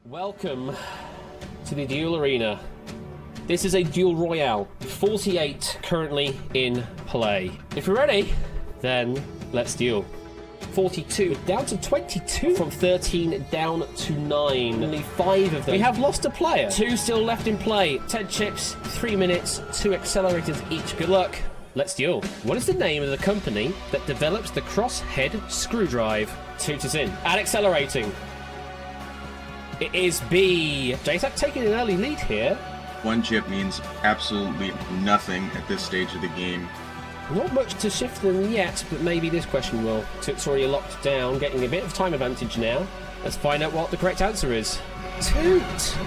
Welcome to the Duel Arena. This is a Duel Royale. 48 currently in play. If you're ready, then let's duel. 42 down to 22 from 13 down to 9. Only 5 of them. We have lost a player. 2 still left in play. 10 chips, 3 minutes, 2 accelerators each. Good luck. Let's duel. What is the name of the company that develops the crosshead screwdrive? Toot is in. Add accelerating. It is B. J-Sack taking an early lead here. One chip means absolutely nothing at this stage of the game. Not much to shift them yet, but maybe this question will. Toot's already locked down, getting a bit of time advantage now. Let's find out what the correct answer is. Toot!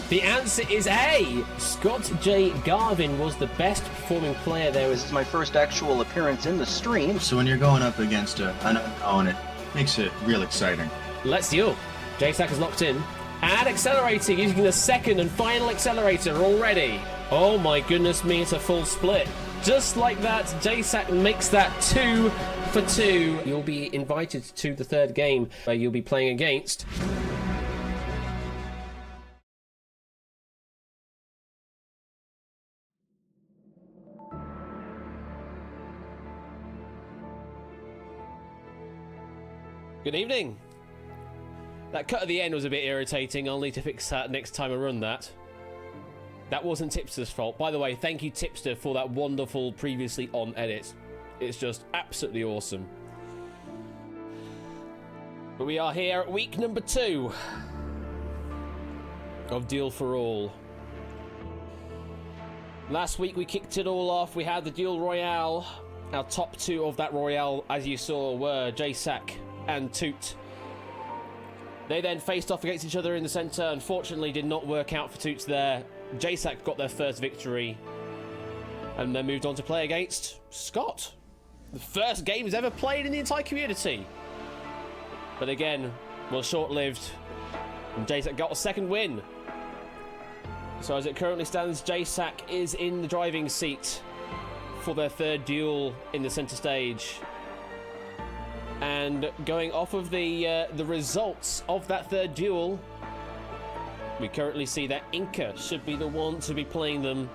The answer is A. Scott J. Garvin was the best performing player there. This is my first actual appearance in the stream. So when you're going up against an unknown, it makes it real exciting. Let's duel. J-Sack is locked in. And accelerating, using the second and final accelerator already. Oh my goodness me, it's a full split. Just like that, J-Sack makes that 2 for 2. You'll be invited to the third game where you'll be playing against... Good evening. That cut at the end was a bit irritating. I'll need to fix that next time I run that. That wasn't Tipster's fault. By the way, thank you, Tipster, for that wonderful previously on edit. It's just absolutely awesome. But we are here at week number 2 of Duel for All. Last week we kicked it all off. We had the Duel Royale. Our top 2 of that Royale, as you saw, were J-Sack and Toot. They then faced off against each other in the centre. Unfortunately, did not work out for Toots there. J-Sack got their first victory and then moved on to play against Scott. The first game he's ever played in the entire community. But again, well, short-lived. And J-Sack got a second win. So as it currently stands, J-Sack is in the driving seat for their third duel in the centre stage. And going off of the results of that third duel, we currently see that Inca should be the one to be playing them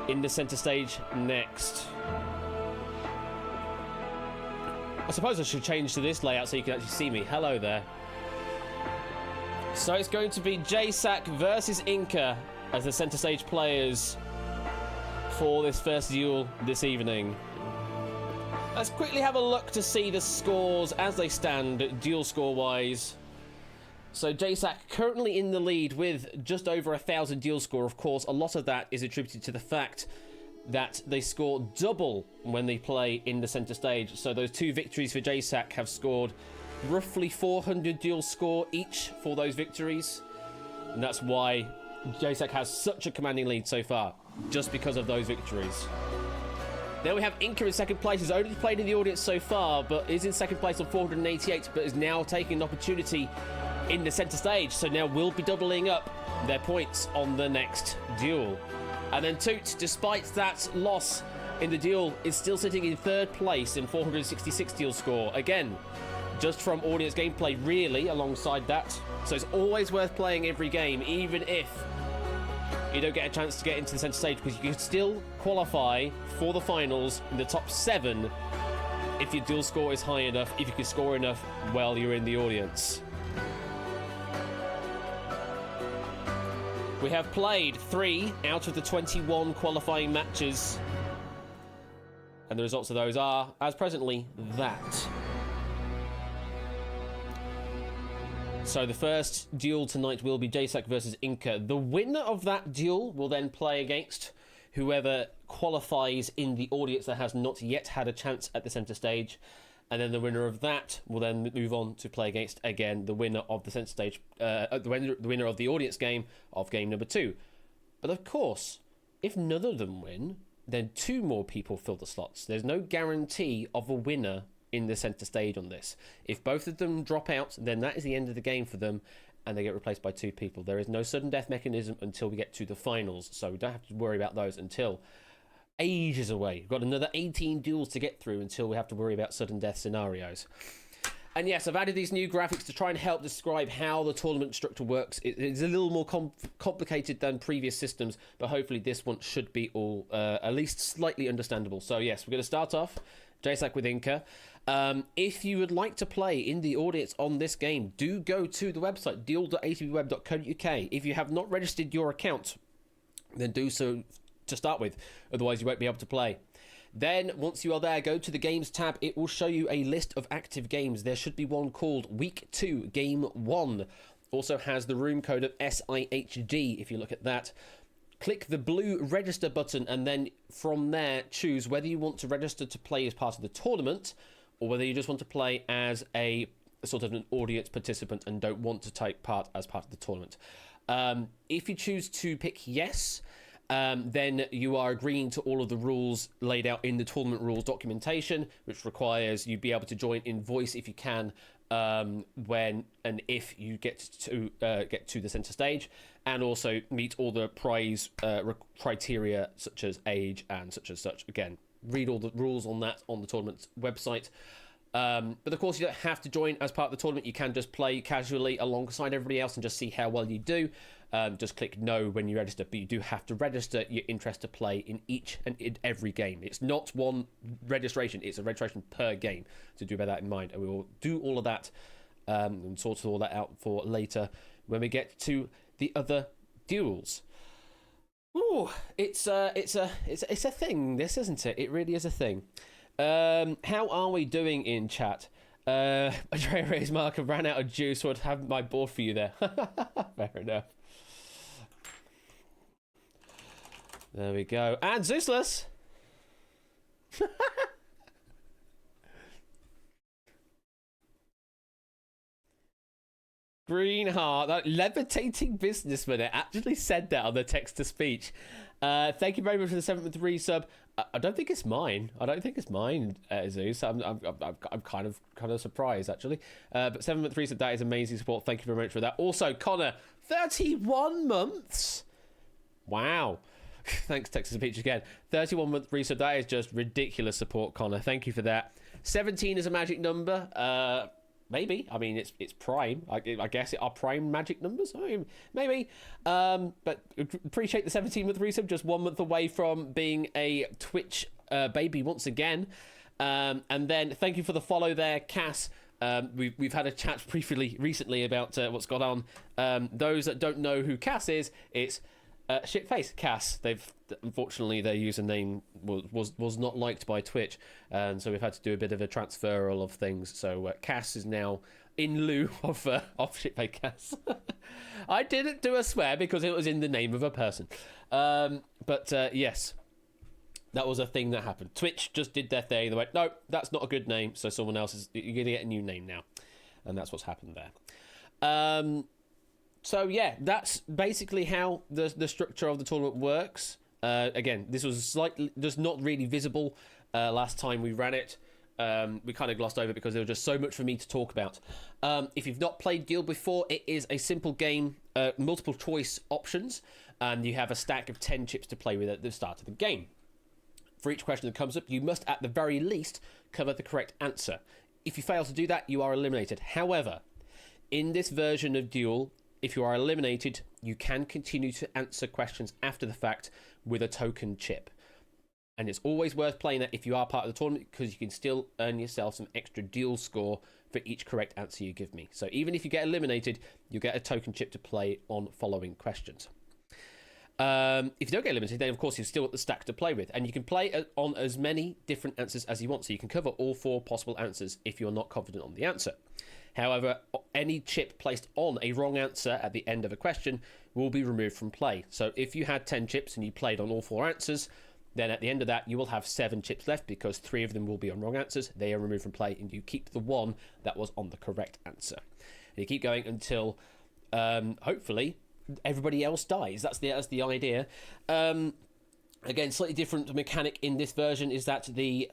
in the centre stage next. I suppose I should change to this layout so you can actually see me. Hello there. So it's going to be J-Sack versus Inca as the centre stage players for this first duel this evening. Let's quickly have a look to see the scores as they stand, duel score-wise. So J-Sack currently in the lead with just over 1,000 duel score. Of course, a lot of that is attributed to the fact that they score double when they play in the centre stage. So those 2 victories for J-Sack have scored roughly 400 duel score each for those victories. And that's why J-Sack has such a commanding lead so far, just because of those victories. Then we have Inca in second place. He's only played in the audience so far, but is in second place on 488, but is now taking an opportunity in the centre stage. So now we'll be doubling up their points on the next duel. And then Toot, despite that loss in the duel, is still sitting in third place in 466 duel score. Again, just from audience gameplay, really, alongside that. So it's always worth playing every game, even if you don't get a chance to get into the centre stage, because you can still qualify for the finals in the top 7 if your duel score is high enough, if you can score enough while you're in the audience. We have played 3 out of the 21 qualifying matches, and the results of those are, as presently, that. So the first duel tonight will be J-Sack versus Inca. The winner of that duel will then play against whoever qualifies in the audience that has not yet had a chance at the centre stage. And then the winner of that will then move on to play against, again, the winner of the centre stage, the winner of the audience game of game number 2. But of course, if none of them win, then 2 more people fill the slots. There's no guarantee of a winner in the centre stage on this. If both of them drop out, then that is the end of the game for them, and they get replaced by 2 people. There is no sudden death mechanism until we get to the finals, so we don't have to worry about those until ages away. We've got another 18 duels to get through until we have to worry about sudden death scenarios. And yes, I've added these new graphics to try and help describe how the tournament structure works. It's a little more complicated than previous systems, but hopefully this one should be all at least slightly understandable. So yes, we're going to start off JSAC with Inca. If you would like to play in the audience on this game, do go to the website duel.atbweb.co.uk. If you have not registered your account, then do so to start with, otherwise you won't be able to play. Then once you are there, go to the games tab. It will show you a list of active games. There should be one called Week 2 Game 1. Also has the room code of SIHG if you look at that. Click the blue register button, and then from there choose whether you want to register to play as part of the tournament or whether you just want to play as a sort of an audience participant and don't want to take part as part of the tournament. If you choose to pick yes, then you are agreeing to all of the rules laid out in the tournament rules documentation, which requires you be able to join in voice if you can, when and if you get to the center stage, and also meet all the prize criteria such as age and such as such. Again, read all the rules on that on the tournament website. But of course, you don't have to join as part of the tournament. You can just play casually alongside everybody else and just see how well you do. Just click no when you register, but you do have to register your interest to play in each and in every game. It's not one registration, it's a registration per game, so do bear that in mind. And we will do all of that and sort all that out for later when we get to the other duels. Ooh, it's a thing, this, isn't it? It really is a thing. How are we doing in chat? Andrea Reyes Marker ran out of juice, so I'd have my board for you there. Fair enough. There we go. And Zeusless! Green heart, that levitating businessman. It actually said that on the text-to-speech. Thank you very much for the 7th resub. I don't think it's mine. Zeus. I'm kind of surprised, actually. But 7th resub, that is amazing support. Thank you very much for that. Also, Connor, 31 months. Wow. Thanks, Texas Peach, again. 31-month resub, that is just ridiculous support, Connor. Thank you for that. 17 is a magic number. Maybe. I mean, it's prime. I guess it are prime magic numbers. I mean, maybe. But appreciate the 17-month resub. Just 1 month away from being a Twitch baby once again. And then thank you for the follow there, Cass. We've had a chat briefly recently about what's gone on. Those that don't know who Cass is, it's Shitface Cass. Unfortunately their username was not liked by Twitch, and so we've had to do a bit of a transferal of things. So Cass is now in lieu of Shitface Cass. I didn't do a swear because it was in the name of a person. But yes, that was a thing that happened. Twitch just did their thing. They went, no, that's not a good name. So someone else you're gonna get a new name now, and that's what's happened there. So yeah, that's basically how the structure of the tournament works. Again, this was slightly just not really visible last time we ran it. We kind of glossed over because there was just so much for me to talk about. If you've not played Guild before, it is a simple game, multiple choice options, and you have a stack of 10 chips to play with at the start of the game. For each question that comes up, you must at the very least cover the correct answer. If you fail to do that, you are eliminated. However, in this version of Duel, if you are eliminated, you can continue to answer questions after the fact with a token chip. And it's always worth playing that if you are part of the tournament, because you can still earn yourself some extra duel score for each correct answer you give me. So even if you get eliminated, you get a token chip to play on following questions. If you don't get eliminated, then of course you've still got the stack to play with, and you can play on as many different answers as you want, so you can cover all 4 possible answers if you're not confident on the answer. However, any chip placed on a wrong answer at the end of a question will be removed from play. So if you had 10 chips and you played on all 4 answers, then at the end of that you will have 7 chips left, because 3 of them will be on wrong answers. They are removed from play, and you keep the 1 that was on the correct answer. And you keep going until hopefully everybody else dies. That's the idea. Again, slightly different mechanic in this version is that the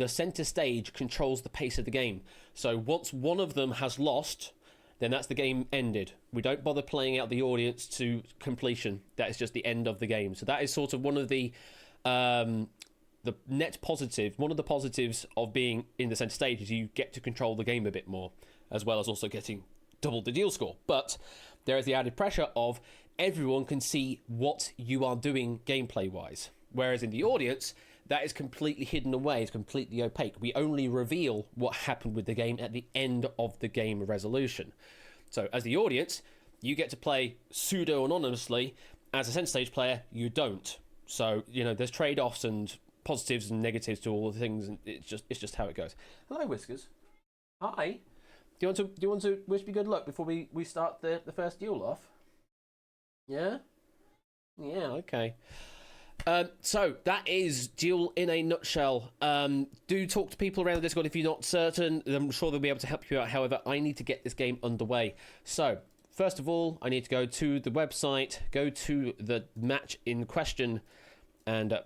center stage controls the pace of the game. So once one of them has lost, then that's the game ended. We don't bother playing out the audience to completion. That is just the end of the game. So that is sort of one of the the net positive, one of the positives of being in the center stage is you get to control the game a bit more, as well as also getting double the deal score. But there is the added pressure of everyone can see what you are doing gameplay wise, whereas in the audience that is completely hidden away, it's completely opaque. We only reveal what happened with the game at the end of the game resolution. So as the audience, you get to play pseudo anonymously. As a center stage player, you don't. So there's trade-offs and positives and negatives to all the things, and it's just how it goes. Hello, Whiskers. Hi. Do you want to wish me good luck before we start the first duel off? Yeah? Yeah, okay. So that is duel in a nutshell. Do talk to people around the Discord if you're not certain. I'm sure they'll be able to help you out. However, I need to get this game underway. So, first of all, I need to go to the website, go to the match in question, and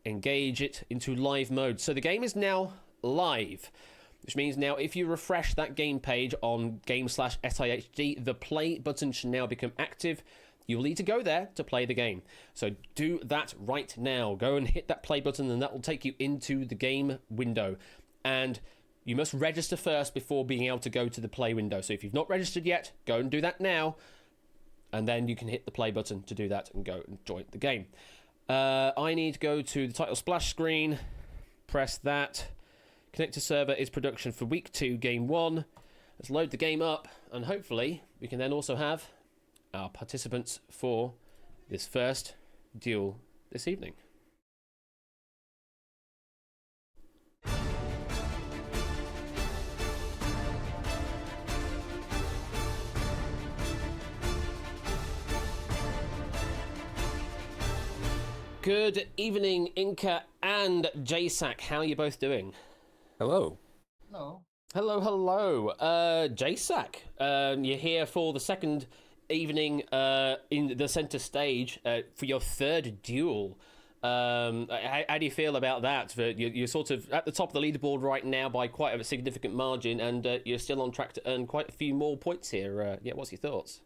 engage it into live mode. So the game is now live, which means now if you refresh that game page on game/SIHD, the play button should now become active. You'll need to go there to play the game. So do that right now. Go and hit that play button, and that will take you into the game window. And you must register first before being able to go to the play window. So if you've not registered yet, go and do that now. And then you can hit the play button to do that and go and join the game. I need to go to the title splash screen. Press that. Connect to server is production for week 2, game 1. Let's load the game up. And hopefully we can then also have our participants for this first duel this evening. Good evening, Inca and JSAC. How are you both doing? Hello. No. Hello. JSAC, you're here for the second evening in the center stage for your third duel. How do you feel about that? You're sort of at the top of the leaderboard right now by quite a significant margin, and you're still on track to earn quite a few more points here. What's your thoughts?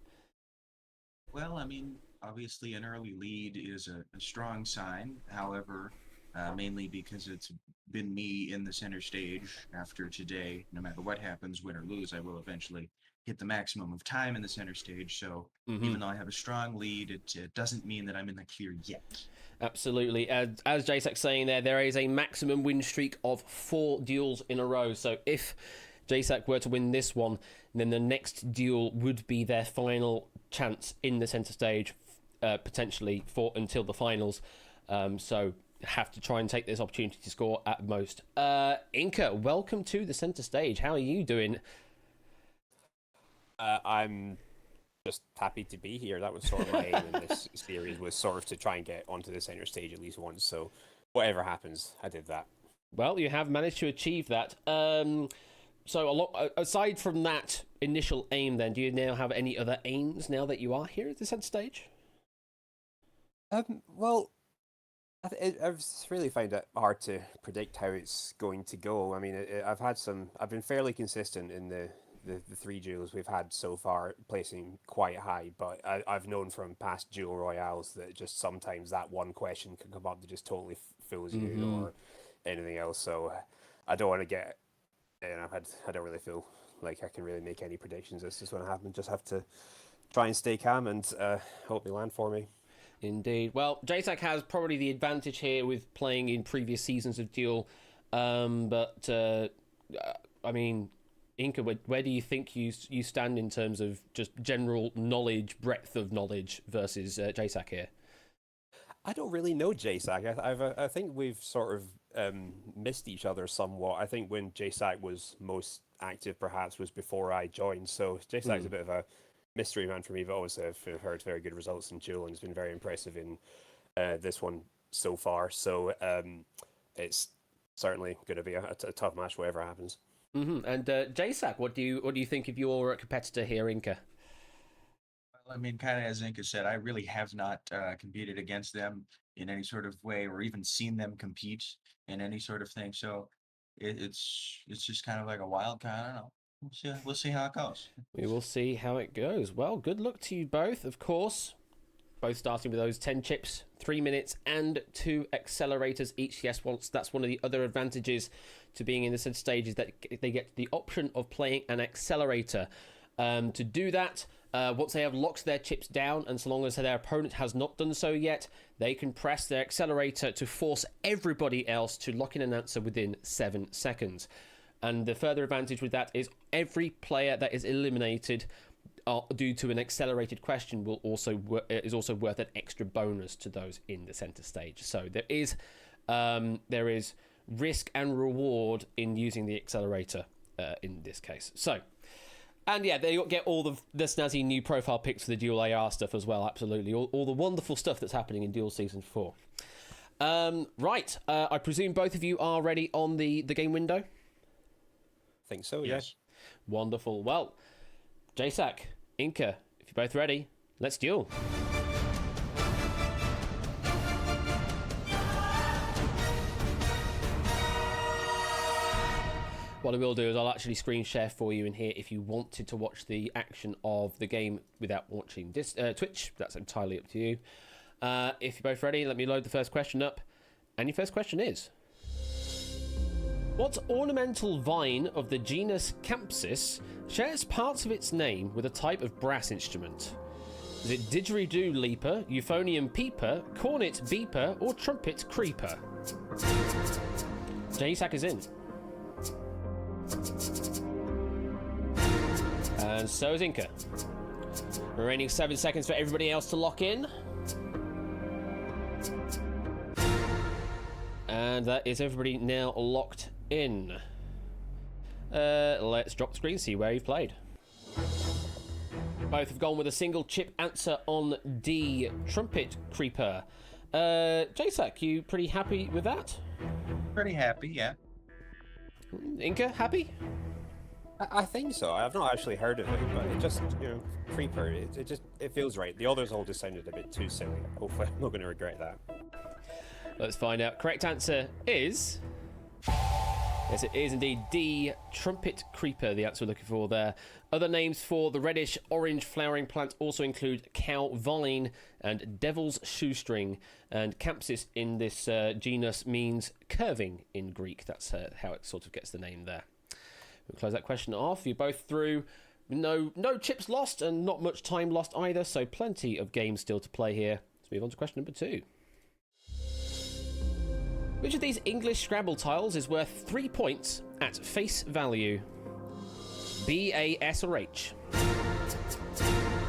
Well, I mean, obviously an early lead is a strong sign. However, mainly because it's been me in the center stage after today, no matter what happens, win or lose, I will eventually hit the maximum of time in the center stage. So even though I have a strong lead, it doesn't mean that I'm in the clear yet. Absolutely. As JSAC's saying there is a maximum win streak of 4 duels in a row. So if JSAC were to win this one, then the next duel would be their final chance in the center stage, potentially for until the finals. So have to try and take this opportunity to score at most. Inca, welcome to the center stage. How are you doing? I'm just happy to be here. That was sort of my aim in this series, was sort of to try and get onto the center stage at least once. So whatever happens, I did that. Well, you have managed to achieve that. So aside from that initial aim, then, do you now have any other aims now that you are here at the center stage? Well, I've really found it hard to predict how it's going to go. I mean, I've been fairly consistent in the 3 duels we've had so far, placing quite high, but I've known from past duel royales that just sometimes that one question can come up that just totally fools you or anything else. So I don't want to get, I don't really feel like I can really make any predictions. This is going to happen. Just have to try and stay calm and hope they land for me. Indeed. Well, JSAC has probably the advantage here with playing in previous seasons of Duel, but I mean, Inca, where do you think you stand in terms of just general knowledge, breadth of knowledge versus JSAC here? I don't really know JSAC. I think we've sort of missed each other somewhat. I think when JSAC was most active, perhaps, was before I joined. So JSAC's a bit of a mystery man for me, but also I've heard very good results in Duel and has been very impressive in this one so far. So it's certainly going to be a tough match, whatever happens. And JSAC, what do you think of your competitor here, Inca? Well, I mean, kind of as Inca said, I really have not competed against them in any sort of way, or even seen them compete in any sort of thing. So it's just kind of like a wild card. I don't know. We'll see how it goes. We will see how it goes. Well, good luck to you both, of course. both starting with those 10 chips, 3 minutes, and 2 accelerators each. Yes, once that's one of the other advantages to being in the center stage is that they get the option of playing an accelerator. To do that, once they have locked their chips down, and so long as their opponent has not done so yet, they can press their accelerator to force everybody else to lock in an answer within 7 seconds. And the further advantage with that is every player that is eliminated due to an accelerated question is also worth an extra bonus to those in the center stage. So there is risk and reward in using the accelerator in this case. So, and yeah, they get all the snazzy new profile pics for the Duel AR stuff as well. Absolutely, all the wonderful stuff that's happening in Duel Season 4. Right, I presume both of you are ready on the game window. I think so. Yes. Wonderful. Well, JSAC, Inca, if you're both ready, let's duel. What I will do is I'll actually screen share for you in here if you wanted to watch the action of the game without watching Twitch. That's entirely up to you. If you're both ready, let me load the first question up. And your first question is: what ornamental vine of the genus Campsis shares parts of its name with a type of brass instrument? Is it didgeridoo leaper, euphonium peeper, cornet beeper, or trumpet creeper? JSAC is in. And so is Inca. Remaining 7 seconds for everybody else to lock in. And that is everybody now locked in. Let's drop the screen, see where you've played. Both have gone with a single chip answer on D, trumpet creeper. JSAC, you pretty happy with that? Pretty happy, yeah. Inca, happy? I think so. I've not actually heard of it, but it just, creeper. It feels right. The others all just sounded a bit too silly. Hopefully, I'm not going to regret that. Let's find out. Correct answer is... yes, it is indeed D, trumpet creeper, the answer we're looking for there. Other names for the reddish-orange flowering plant also include cow vine and devil's shoestring. And Campsis in this genus means curving in Greek. That's how it sort of gets the name there. We'll close that question off. You're both through. No chips lost and not much time lost either, so plenty of games still to play here. Let's move on to question number 2. Which of these English Scrabble tiles is worth 3 points at face value? B, A, S, or H?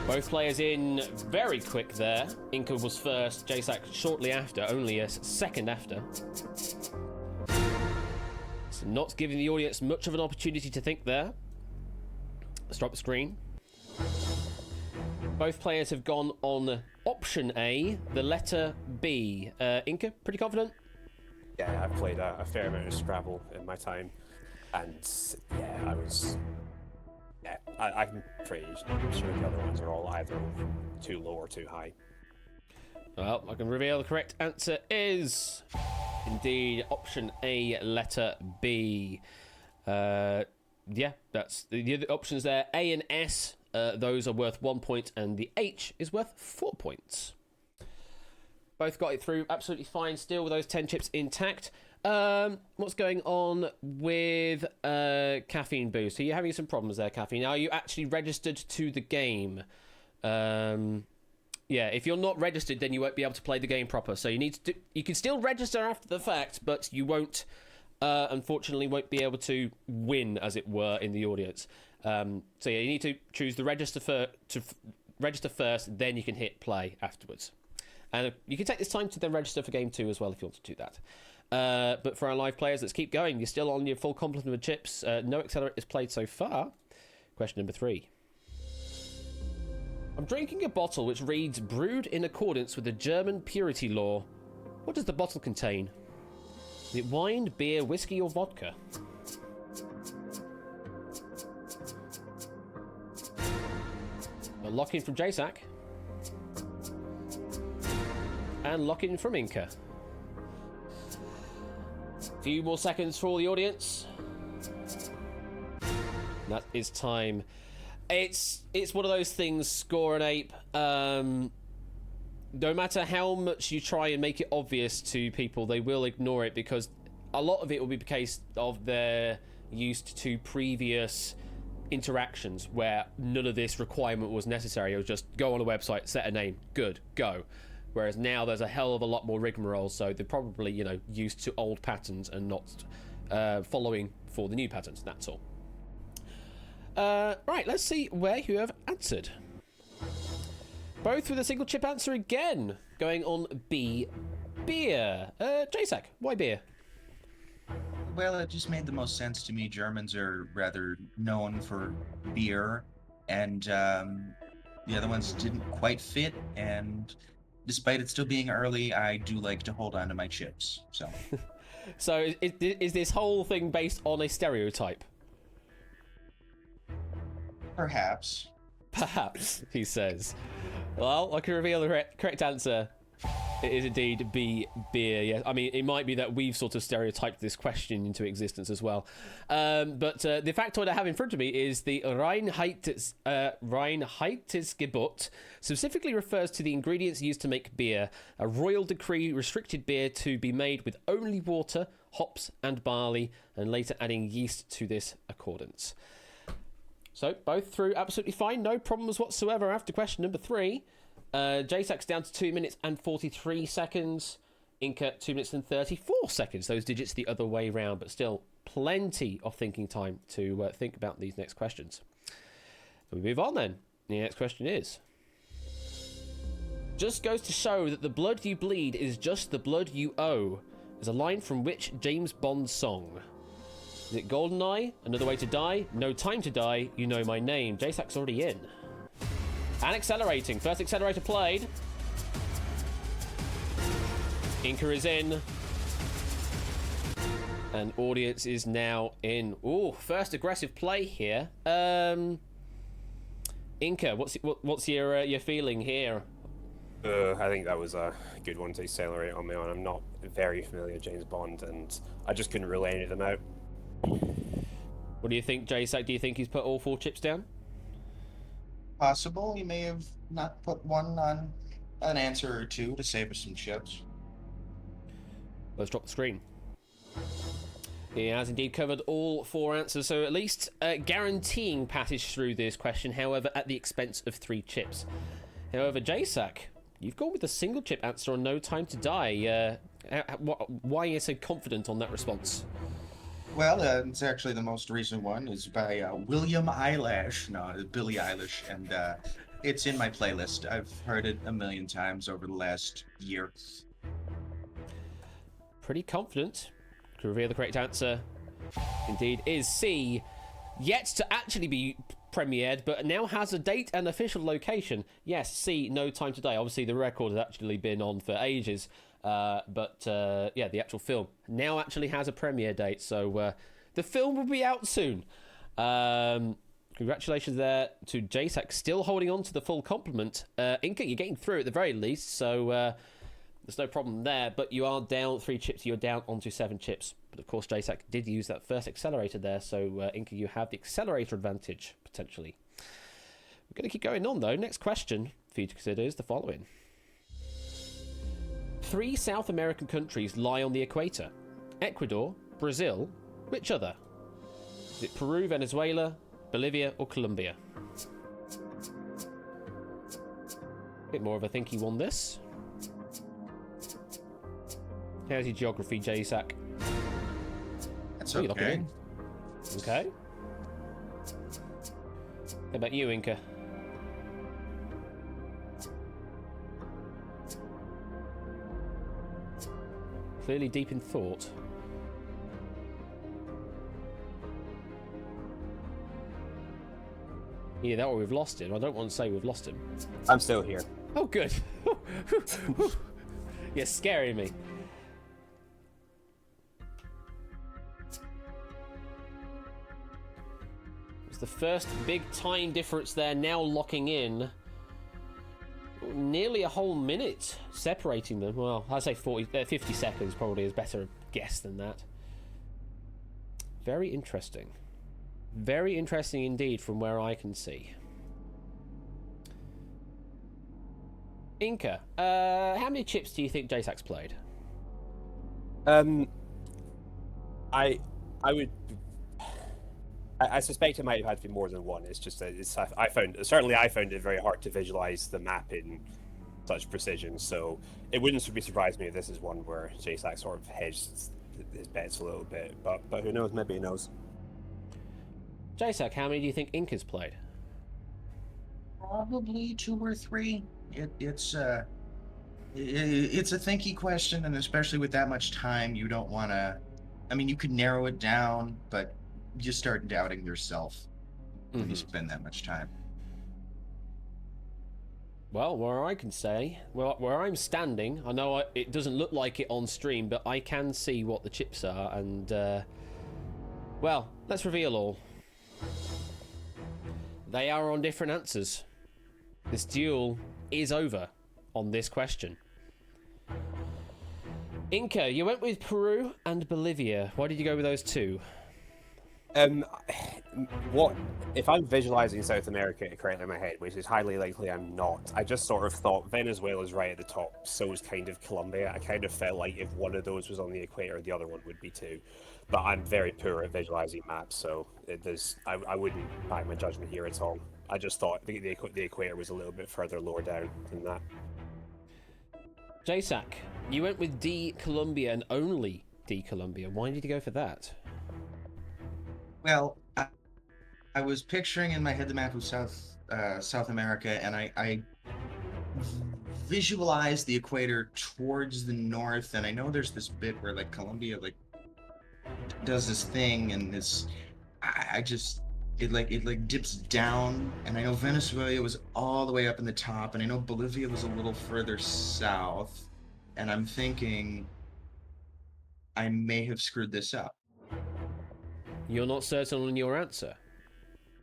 Both players in very quick there. Inca was first, JSAC shortly after, only a second after. So not giving the audience much of an opportunity to think there. Let's drop the screen. Both players have gone on option A, the letter B. Inca, pretty confident? Yeah, I've played a fair amount of Scrabble in my time, and yeah, I'm pretty sure the other ones are all either too low or too high. Well, I can reveal the correct answer is indeed option A, letter B. Yeah, that's the other options there. A and S, those are worth 1 point, and the H is worth 4 points. Both got it through absolutely fine still with those 10 chips intact. What's going on with Caffeine Boost? Are you having some problems there, Caffeine? Are you actually registered to the game? Yeah, if you're not registered, then you won't be able to play the game proper. So you can still register after the fact, but you won't, unfortunately, won't be able to win, as it were, in the audience. So yeah, you need to choose the register first, then you can hit play afterwards. And you can take this time to then register for Game 2 as well if you want to do that. But for our live players, let's keep going. You're still on your full complement of chips. No accelerate is played so far. Question number 3. I'm drinking a bottle which reads brewed in accordance with the German purity law. What does the bottle contain? Is it wine, beer, whiskey, or vodka? A lock in from JSAC. And lock in from Inca. Few more seconds for all the audience. That is time. It's one of those things, Score and Ape. no matter how much you try and make it obvious to people, they will ignore it because a lot of it will be the case of they're used to previous interactions where none of this requirement was necessary. It was just go on a website, set a name, good, go. Whereas now there's a hell of a lot more rigmarole, so they're probably, you know, used to old patterns and not following for the new patterns, that's all. Right, let's see where you have answered. Both with a single chip answer again, going on B, beer. JSAC, why beer? Well, it just made the most sense to me. Germans are rather known for beer, and the other ones didn't quite fit, and despite it still being early, I do like to hold on to my chips, so. So is this whole thing based on a stereotype? Perhaps. Perhaps, he says. Well, I can reveal the correct answer. It is indeed B, beer, yes. I mean, it might be that we've sort of stereotyped this question into existence as well. But the factoid I have in front of me is the Reinheitsgebot specifically refers to the ingredients used to make beer. A royal decree restricted beer to be made with only water, hops, and barley, and later adding yeast to this accordance. So, both through absolutely fine, no problems whatsoever after question number 3. JSAC's down to 2 minutes and 43 seconds. Inca, 2 minutes and 34 seconds. Those digits the other way round, but still plenty of thinking time to think about these next questions. We move on then. The next question is: just goes to show that the blood you bleed is just the blood you owe is a line from which James Bond song? Is it GoldenEye, Another Way to Die, No Time to Die, You Know My Name? JSAC's already in. And accelerating. First accelerator played. Inca is in. And audience is now in. Ooh, first aggressive play here. Inca, what's your feeling here? I think that was a good one to accelerate on my own. I'm not very familiar with James Bond, and I just couldn't rule any of them out. What do you think, JSAC? Do you think he's put all 4 chips down? Possible. He may have not put one on an answer or two to save us some chips. Let's drop the screen. He has indeed covered all 4 answers, so at least guaranteeing passage through this question, however, at the expense of 3 chips. However, JSAC, you've gone with a single chip answer on No Time to Die. Why are you so confident on that response? Well, it's actually the most recent one. It's by William Eilish. No, it's Billie Eilish, and it's in my playlist. I've heard it a million times over the last year. Pretty confident. To reveal the correct answer, indeed, is C. Yet to actually be premiered, but now has a date and official location. Yes, C, No Time to Die. Obviously, the record has actually been on for ages. But yeah, the actual film now actually has a premiere date, so the film will be out soon. Congratulations there to JSAC, still holding on to the full compliment. Inca, you're getting through at the very least, so there's no problem there, but you are down 3 chips, you're down onto 7 chips. But of course, JSAC did use that first accelerator there, so Inca, you have the accelerator advantage, potentially. We're going to keep going on, though. Next question for you to consider is the following. 3 South American countries lie on the equator. Ecuador, Brazil, which other? Is it Peru, Venezuela, Bolivia, or Colombia? Bit more of a thinky one, this. How's your geography, JSAC? That's Oh, you're locking okay. in. Okay. How about you, Inca? Clearly deep in thought. Either that or we've lost him. I don't want to say we've lost him. I'm still here. Oh, good. You're scaring me. It's the first big time difference there, now locking in. Nearly a whole minute separating them. Well, I'd say 50 seconds probably is better guess than that. Very interesting. Very interesting indeed from where I can see. Inca, how many chips do you think JSAC's played? I would. I suspect it might have had to be more than one. It's just that I found it very hard to visualize the map in such precision. So it wouldn't be surprised me if this is one where JSAC sort of hedged his bets a little bit. But who knows? Maybe he knows. JSAC, how many do you think Inca's played? Probably 2 or 3. It's a thinky question, and especially with that much time, you don't want to. I mean, you could narrow it down, but you start doubting yourself when you spend that much time. Well, where I'm standing, I know it doesn't look like it on stream, but I can see what the chips are, and well, let's reveal all. They are on different answers. This duel is over on this question. Inca, you went with Peru and Bolivia. Why did you go with those two? What if I'm visualizing South America correctly in my head, which is highly likely I'm not. I just sort of thought Venezuela's right at the top, so is kind of Colombia. I kind of felt like if one of those was on the equator, the other one would be too. But I'm very poor at visualizing maps, so I wouldn't back my judgment here at all. I just thought the equator was a little bit further lower down than that. JSAC, you went with D Colombia and only D Colombia. Why did you go for that? Well, I was picturing in my head the map of South America, and I visualized the equator towards the north, and I know there's this bit where like Colombia like does this thing, and it dips down, and I know Venezuela was all the way up in the top, and I know Bolivia was a little further south, and I'm thinking I may have screwed this up. You're not certain on your answer?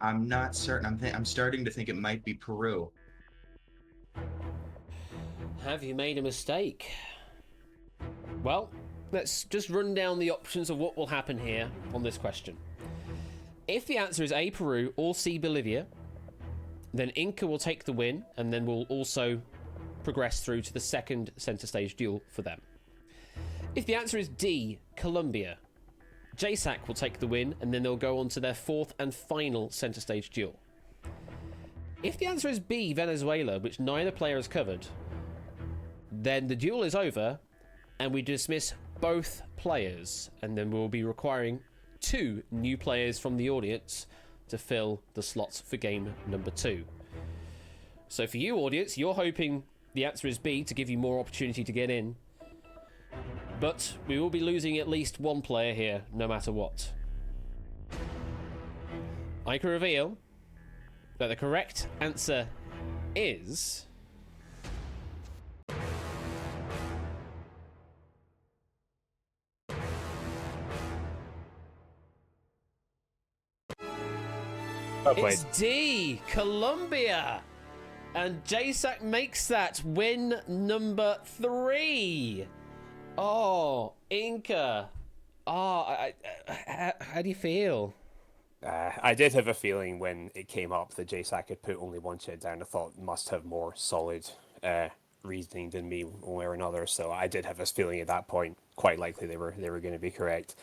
I'm not certain. I'm starting to think it might be Peru. Have you made a mistake? Well, let's just run down the options of what will happen here on this question. If the answer is A, Peru, or C, Bolivia, then Inca will take the win, and then we'll also progress through to the second center stage duel for them. If the answer is D, Colombia, JSAC will take the win, and then they'll go on to their fourth and final center stage duel. If the answer is B, Venezuela, which neither player has covered, then the duel is over, and we dismiss both players, and then we'll be requiring 2 new players from the audience to fill the slots for game number 2. So for you, audience, you're hoping the answer is B to give you more opportunity to get in. But we will be losing at least one player here, no matter what. I can reveal that the correct answer is... It's D, Colombia! And JSAC makes that win number 3. Oh, Inca. Oh, how do you feel? I did have a feeling when it came up that JSAC had put only one chip down. I thought must have more solid reasoning than me one way or another. So I did have this feeling at that point. Quite likely they were going to be correct.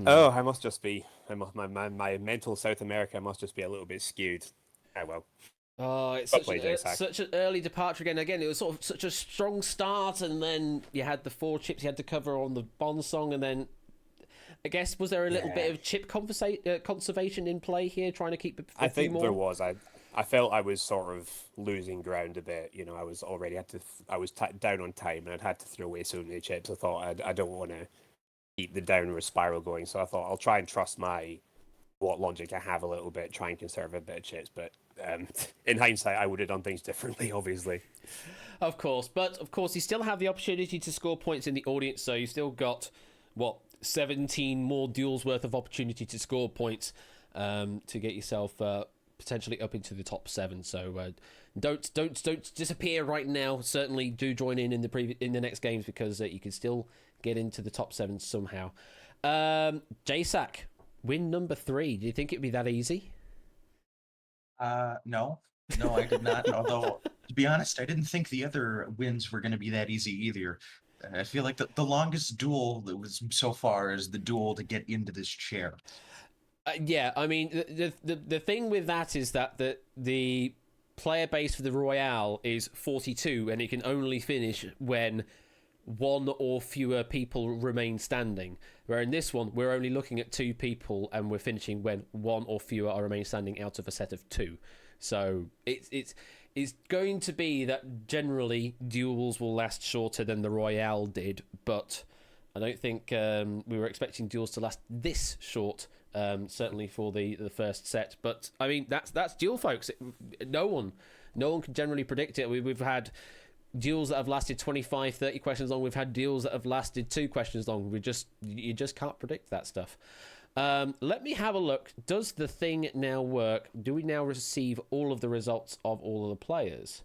Oh, I must just be. My mental South America must just be a little bit skewed. Oh well. Oh, it's such an early departure again. Again, it was sort of such a strong start, and then you had the 4 chips you had to cover on the Bond song, and then I guess was there a little bit of chip conservation in play here, trying to keep? I think there was. I felt I was sort of losing ground a bit. You know, I was already I was down on time, and I'd had to throw away so many chips. I thought I don't want to keep the downward spiral going, so I thought I'll try and trust what logic I have a little bit, try and conserve a bit of chips, but in hindsight, I would have done things differently, obviously. Of course, but of course, you still have the opportunity to score points in the audience, so you still got, 17 more duels worth of opportunity to score points to get yourself potentially up into the top 7. So don't disappear right now. Certainly do join in the next games, because you can still get into the top 7 somehow. JSAC, win number 3. Do you think it'd be that easy? No, I did not. Although To be honest, I didn't think the other wins were going to be that easy either. I feel like the longest duel that was so far is the duel to get into this chair. Yeah, I mean, the thing with that is that the player base for the Royale is 42, and it can only finish when one or fewer people remain standing. Where in this one, we're only looking at 2 people, and we're finishing when one or fewer are remain standing out of a set of 2. So it's going to be that generally duels will last shorter than the Royale did, but I don't think we were expecting duels to last this short. Certainly for the first set, but I mean that's duel, folks. No one can generally predict it. We've had duels that have lasted 25, 30 questions long. We've had duels that have lasted 2 questions long. You just can't predict that stuff. Let me have a look. Does the thing now work? Do we now receive all of the results of all of the players?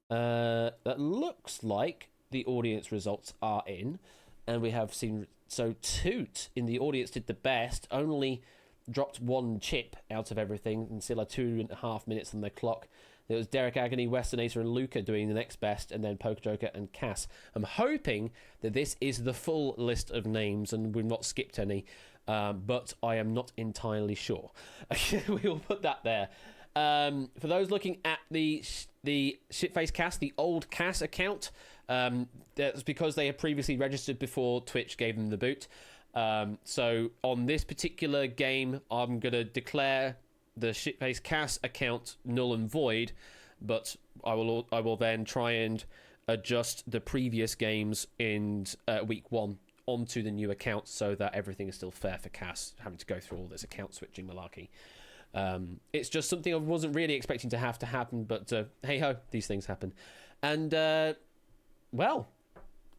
That looks like the audience results are in, and we have seen. So Toot in the audience did the best, only dropped 1 chip out of everything, and still had 2.5 minutes on their clock. There was Derek Agony, Westernator, and Luca doing the next best, and then Poker Joker and Cass. I'm hoping that this is the full list of names, and we've not skipped any, but I am not entirely sure. We will put that there. For those looking at the Shitface Cass, the old Cass account, that's because they had previously registered before Twitch gave them the boot. So on this particular game, I'm going to declare the Shitface Cass account null and void, but I will then try and adjust the previous games in week 1 onto the new account so that everything is still fair for Cass, having to go through all this account switching malarkey. It's just something I wasn't really expecting to have to happen, but hey ho, these things happen. And well,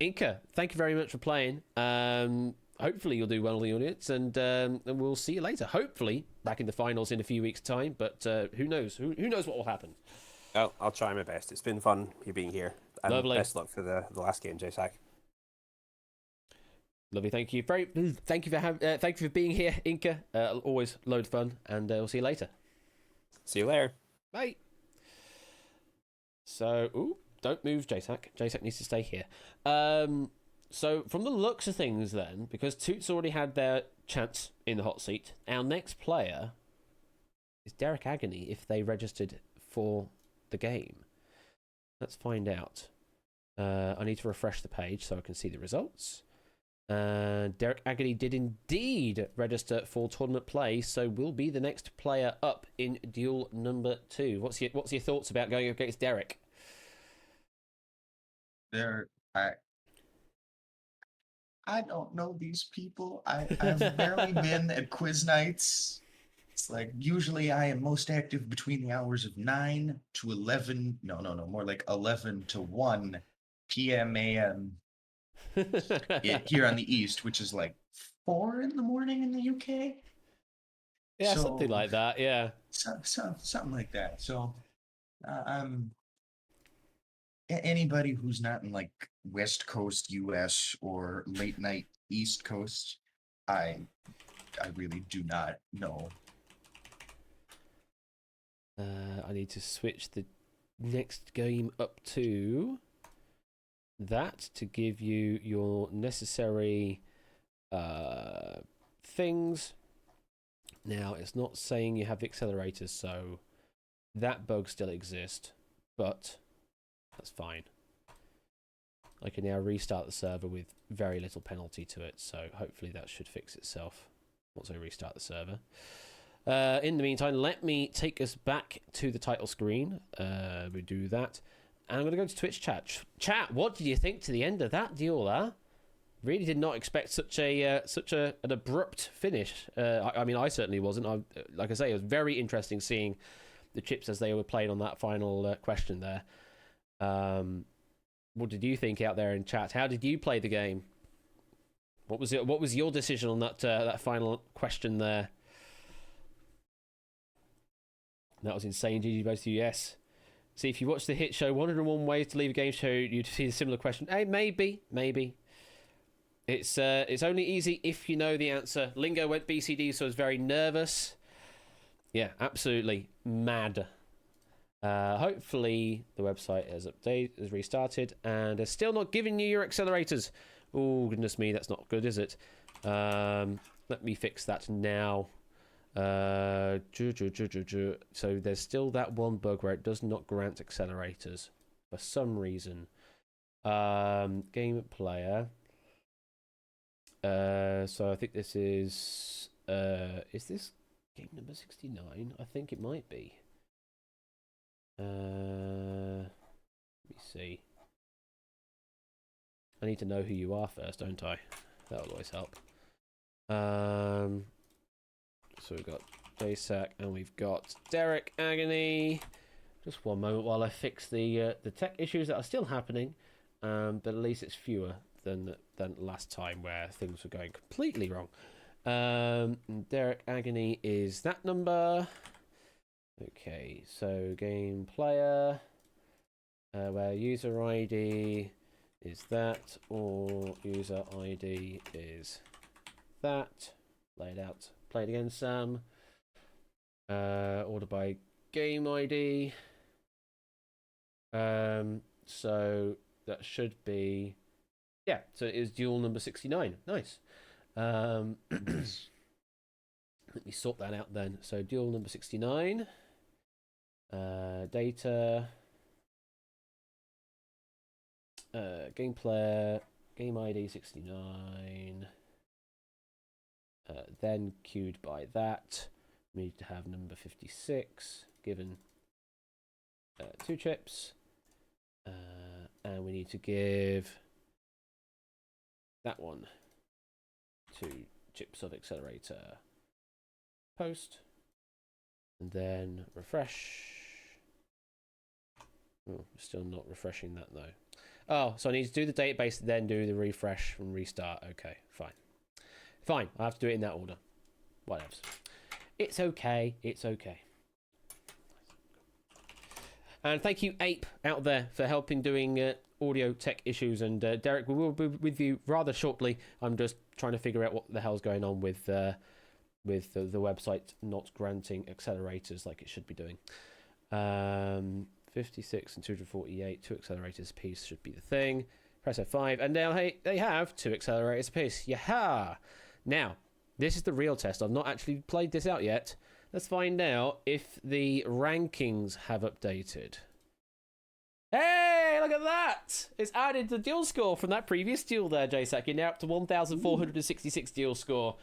Inca, thank you very much for playing. Hopefully you'll do well in the audience, and we'll see you later. Hopefully back in the finals in a few weeks' time, but who knows? Who knows what will happen? Oh, I'll try my best. It's been fun you being here. And Lovely. Best luck for the last game, JSAC. Lovely, thank you. Thank you for being here, Inca. Always load of fun, and we'll see you later. See you later. Bye. So, don't move, JSAC. JSAC needs to stay here. So, from the looks of things, then, because Toots already had their chance in the hot seat, our next player is Derek Agony if they registered for the game. Let's find out. I need to refresh the page so I can see the results. Derek Agony did indeed register for tournament play, so will be the next player up in duel number 2. What's your thoughts about going against Derek? I don't know these people. I've barely been at quiz nights. It's like usually I am most active between the hours of 9 to 11. No, more like 11 to 1 p.m. a.m. Here on the East, which is like 4 in the morning in the UK. Yeah, something like that. Yeah, something like that. So, anybody who's not in like West Coast US or late night East Coast, I really do not know. I need to switch the next game up to that to give you your necessary things. Now, it's not saying you have the accelerators, so that bug still exists, but that's fine. I can now restart the server with very little penalty to it, so hopefully that should fix itself once I restart the server. In the meantime, let me take us back to the title screen. We do that. And I'm going to go to Twitch chat. Chat, what did you think to the end of that duel, huh? Really did not expect such an abrupt finish. I mean, I certainly wasn't. Like I say, it was very interesting seeing the chips as they were playing on that final question there. What did you think out there in chat? How did you play the game? What was your decision on that final question there? That was insane. GG both of you, yes. See, if you watch the hit show 101 Ways to Leave a Game Show, you'd see a similar question. Hey, maybe. It's only easy if you know the answer. Lingo went BCD, so I was very nervous. Yeah, absolutely mad. Hopefully the website has restarted and is still not giving you your accelerators. Oh goodness me, that's not good, is it? Let me fix that now. So there's still that one bug where it does not grant accelerators for some reason. Game player. So I think this is this game number 69? I think it might be. Let me see. I need to know who you are first, don't I? That will always help. So we've got JSAC and we've got Derek Agony. Just one moment while I fix the tech issues that are still happening, but at least it's fewer than last time where things were going completely wrong. Derek Agony is that number. Okay, so game player, where user ID is that, or user ID is that. Lay it out. Play it again, Sam. Order by game ID. So that should be, yeah. So it is duel number 69. Nice. Let me sort that out then. So duel number 69. Data. Game player. Game ID 69. Then queued by that. We need to have number 56 given 2 chips. And we need to give that one 2 chips of accelerator. Post. And then refresh. Oh, still not refreshing that though. Oh, so I need to do the database, then do the refresh and restart. Okay, fine. Fine, I have to do it in that order. Whatever. It's okay. It's okay. And thank you, Ape, out there, for helping doing audio tech issues. And Derek, we will be with you rather shortly. I'm just trying to figure out what the hell's going on with the website not granting accelerators like it should be doing. 56 and 248, 2 accelerators apiece should be the thing. Press F5, and now they have 2 accelerators apiece. Yaha! Now, this is the real test. I've not actually played this out yet. Let's find out if the rankings have updated. Hey, look at that! It's added the duel score from that previous duel there, JSAC. You're now up to 1,466 duel score.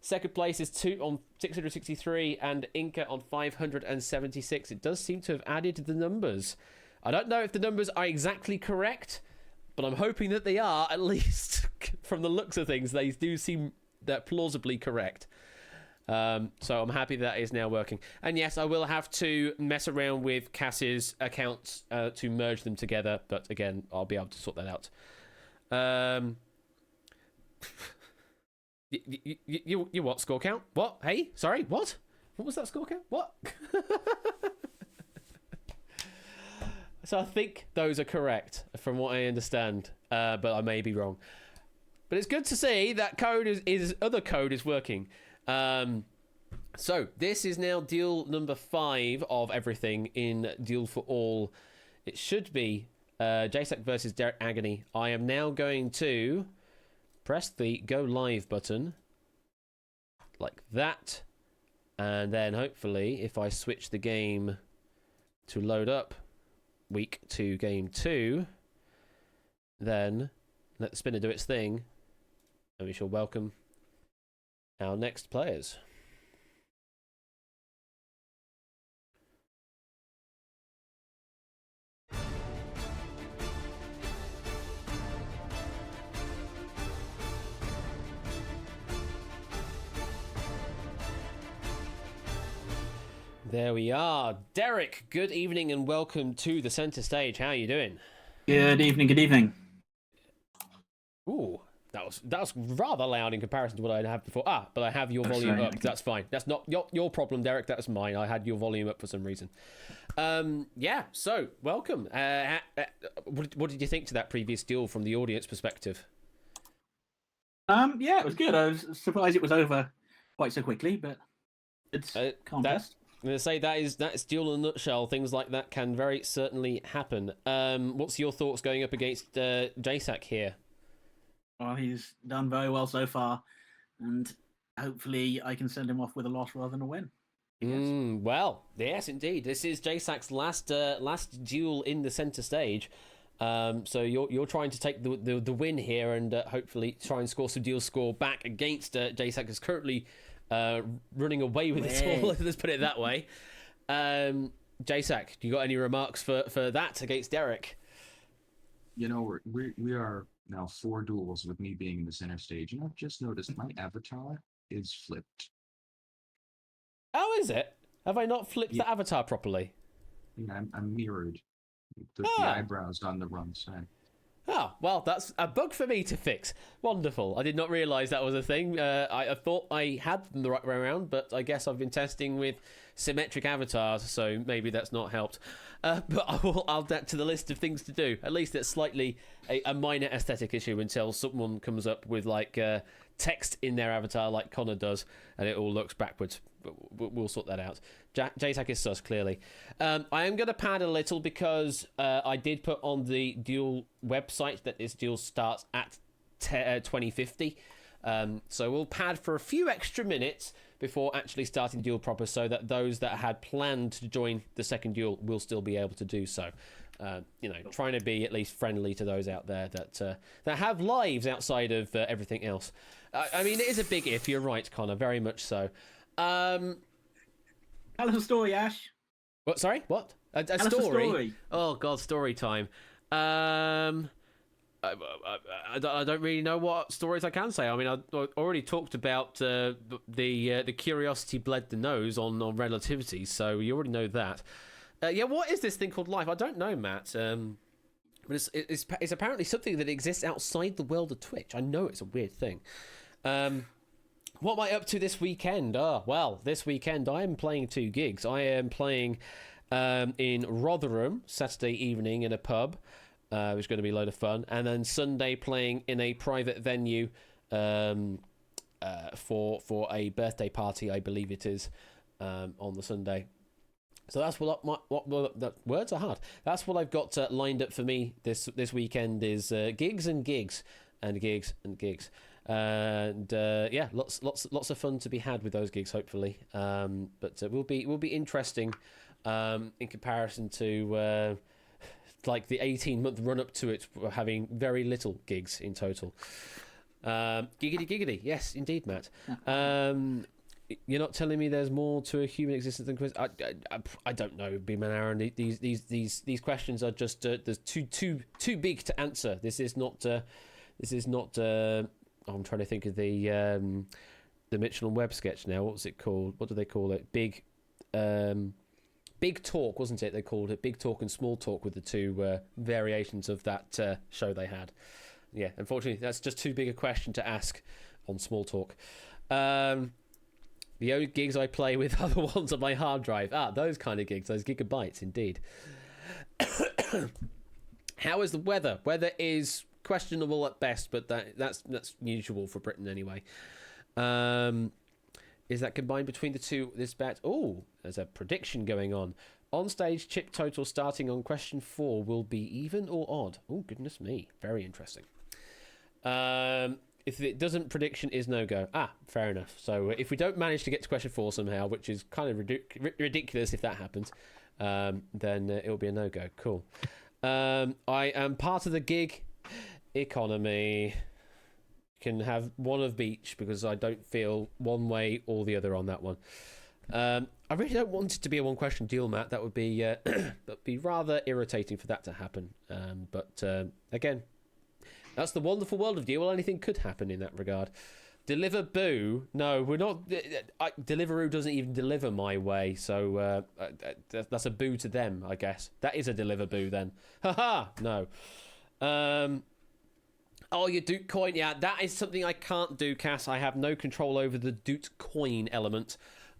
Second place is 2 on 663 and Inca on 576. It does seem to have added the numbers. I don't know if the numbers are exactly correct, but I'm hoping that they are, at least from the looks of things. They do seem that plausibly correct. So I'm happy that is now working. And yes, I will have to mess around with Cass's accounts to merge them together. But again, I'll be able to sort that out. You what score count? What? Hey, sorry, what? What was that score count? What? So I think those are correct from what I understand, but I may be wrong. But it's good to see that code is other code is working. So this is now deal number 5 of everything in Duel for All. It should be JSAC versus Derek Agony. I am now going to press the go live button like that, and then hopefully if I switch the game to load up week to game 2, then let the spinner do its thing and we shall welcome our next players. There we are. Derek, good evening and welcome to the center stage. How are you doing? Good evening, good evening. Ooh, that was rather loud in comparison to what I had before. But I have your volume up. That's fine. That's not your problem, Derek. That's mine. I had your volume up for some reason. Yeah, so welcome. What did you think to that previous duel from the audience perspective? Yeah, it was good. I was surprised it was over quite so quickly, but it's contest. going to say that's Duel in a nutshell. Things like that can very certainly happen. What's your thoughts going up against JSAC here? Well, he's done very well so far, and hopefully I can send him off with a loss rather than a win. Well, yes, indeed. This is JSAC's last duel in the centre stage. So you're trying to take the win here and hopefully try and score some duel score back against JSAC, who's currently running away with it all. Let's put it that way. JSAC, do you got any remarks for that against Derek? You know, we are now 4 duels with me being in the center stage, and I've just noticed my avatar is flipped. Oh, is it? Have I not flipped the avatar properly? Yeah, I'm mirrored. The eyebrows on the wrong side. Oh, well, that's a bug for me to fix. Wonderful. I did not realise that was a thing. I thought I had them the right way around, but I guess I've been testing with symmetric avatars, so maybe that's not helped. But I'll add that to the list of things to do. At least it's slightly a minor aesthetic issue until someone comes up with like text in their avatar like Connor does, and it all looks backwards. But we'll sort that out. JTAC is sus, clearly. I am going to pad a little because I did put on the Duel website that this Duel starts at 2050. So we'll pad for a few extra minutes before actually starting Duel proper, so that those that had planned to join the second Duel will still be able to do so. Trying to be at least friendly to those out there that have lives outside of everything else. I mean, it is a big if. You're right, Connor. Very much so. Tell us a story, Ash. What? Sorry? What? A Tell us a story. Oh God, story time. I don't really know what stories I can say. I mean, I already talked about the curiosity bled the nose on relativity, so you already know that. What is this thing called life? I don't know, Matt. But it's apparently something that exists outside the world of Twitch. I know it's a weird thing. What am I up to this weekend? This weekend I am playing 2 gigs. I am playing in Rotherham Saturday evening in a pub, which is going to be a load of fun. And then Sunday playing in a private venue for a birthday party, I believe it is, on the Sunday. So that's what words are hard. That's what I've got lined up for me this weekend is gigs and gigs and gigs and gigs. And lots of fun to be had with those gigs, hopefully. But will be interesting in comparison to like the 18-month run up to it, having very little gigs in total. Giggity, yes, indeed, Matt. You're not telling me there's more to a human existence than quiz? I don't know, B-Man Aaron. These questions are just there's too big to answer. This is not. I'm trying to think of the Mitchell and Webb sketch now. What's it called? What do they call it? Big Talk, wasn't it? They called it Big Talk and Small Talk with the 2 variations of that show they had. Yeah, unfortunately, that's just too big a question to ask on Small Talk. The only gigs I play with are the ones on my hard drive. Those kind of gigs, those gigabytes, indeed. How is the weather? Weather is questionable at best, but that's usual for Britain anyway. Is that combined between the 2 this bet? Oh, there's a prediction going on. On stage, chip total starting on question 4 will be even or odd. Oh, goodness me. Very interesting. If it doesn't, prediction is no-go. Fair enough. So if we don't manage to get to question 4 somehow, which is kind of ridiculous if that happens, then it'll be a no-go. Cool. I am part of the gig economy. Can have one of each because I don't feel one way or the other on that one. I really don't want it to be a one-question deal, Matt. That would be that'd be rather irritating for that to happen. But again, that's the wonderful world of Duel. Anything could happen in that regard. Deliver Boo. No, we're not. Deliveroo doesn't even deliver my way, so that's a boo to them, I guess. That is a Deliver Boo then. Haha. No. Your Doot coin. Yeah, that is something I can't do, Cass. I have no control over the Doot coin element.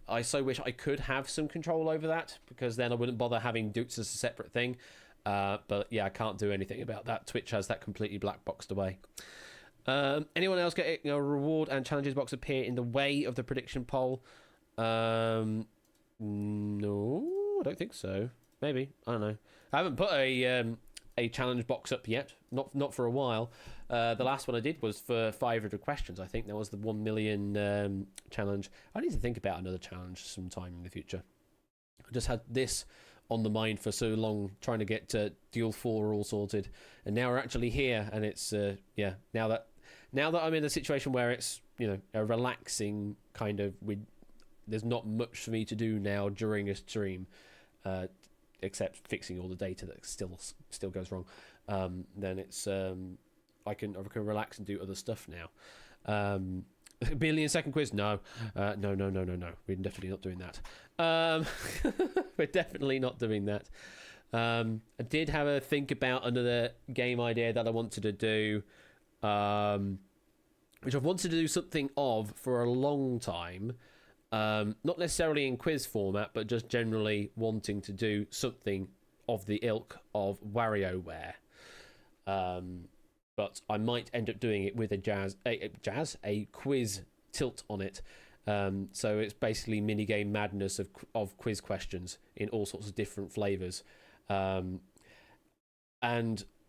I so wish I could have some control over that, because then I wouldn't bother having Doots as a separate thing. But yeah, I can't do anything about that. Twitch has that completely black boxed away. Anyone else getting a reward and challenges box appear in the way of the prediction poll? No, I don't think so. Maybe, I don't know. I haven't put a challenge box up yet. Not for a while. The last one I did was for 500 questions. I think that was the 1 million challenge. I need to think about another challenge sometime in the future. I just had this on the mind for so long, trying to get Duel 4 all sorted, and now we're actually here, and it's yeah. Now that I'm in a situation where it's, you know, a relaxing kind of, there's not much for me to do now during a stream, except fixing all the data that still goes wrong. Then it's I can relax and do other stuff now. Billion-second quiz? No. No. We're definitely not doing that. We're definitely not doing that. I did have a think about another game idea that I wanted to do, which I've wanted to do something of for a long time. Not necessarily in quiz format, but just generally wanting to do something of the ilk of WarioWare. But I might end up doing it with a quiz tilt on it. So it's basically minigame madness of quiz questions in all sorts of different flavors, and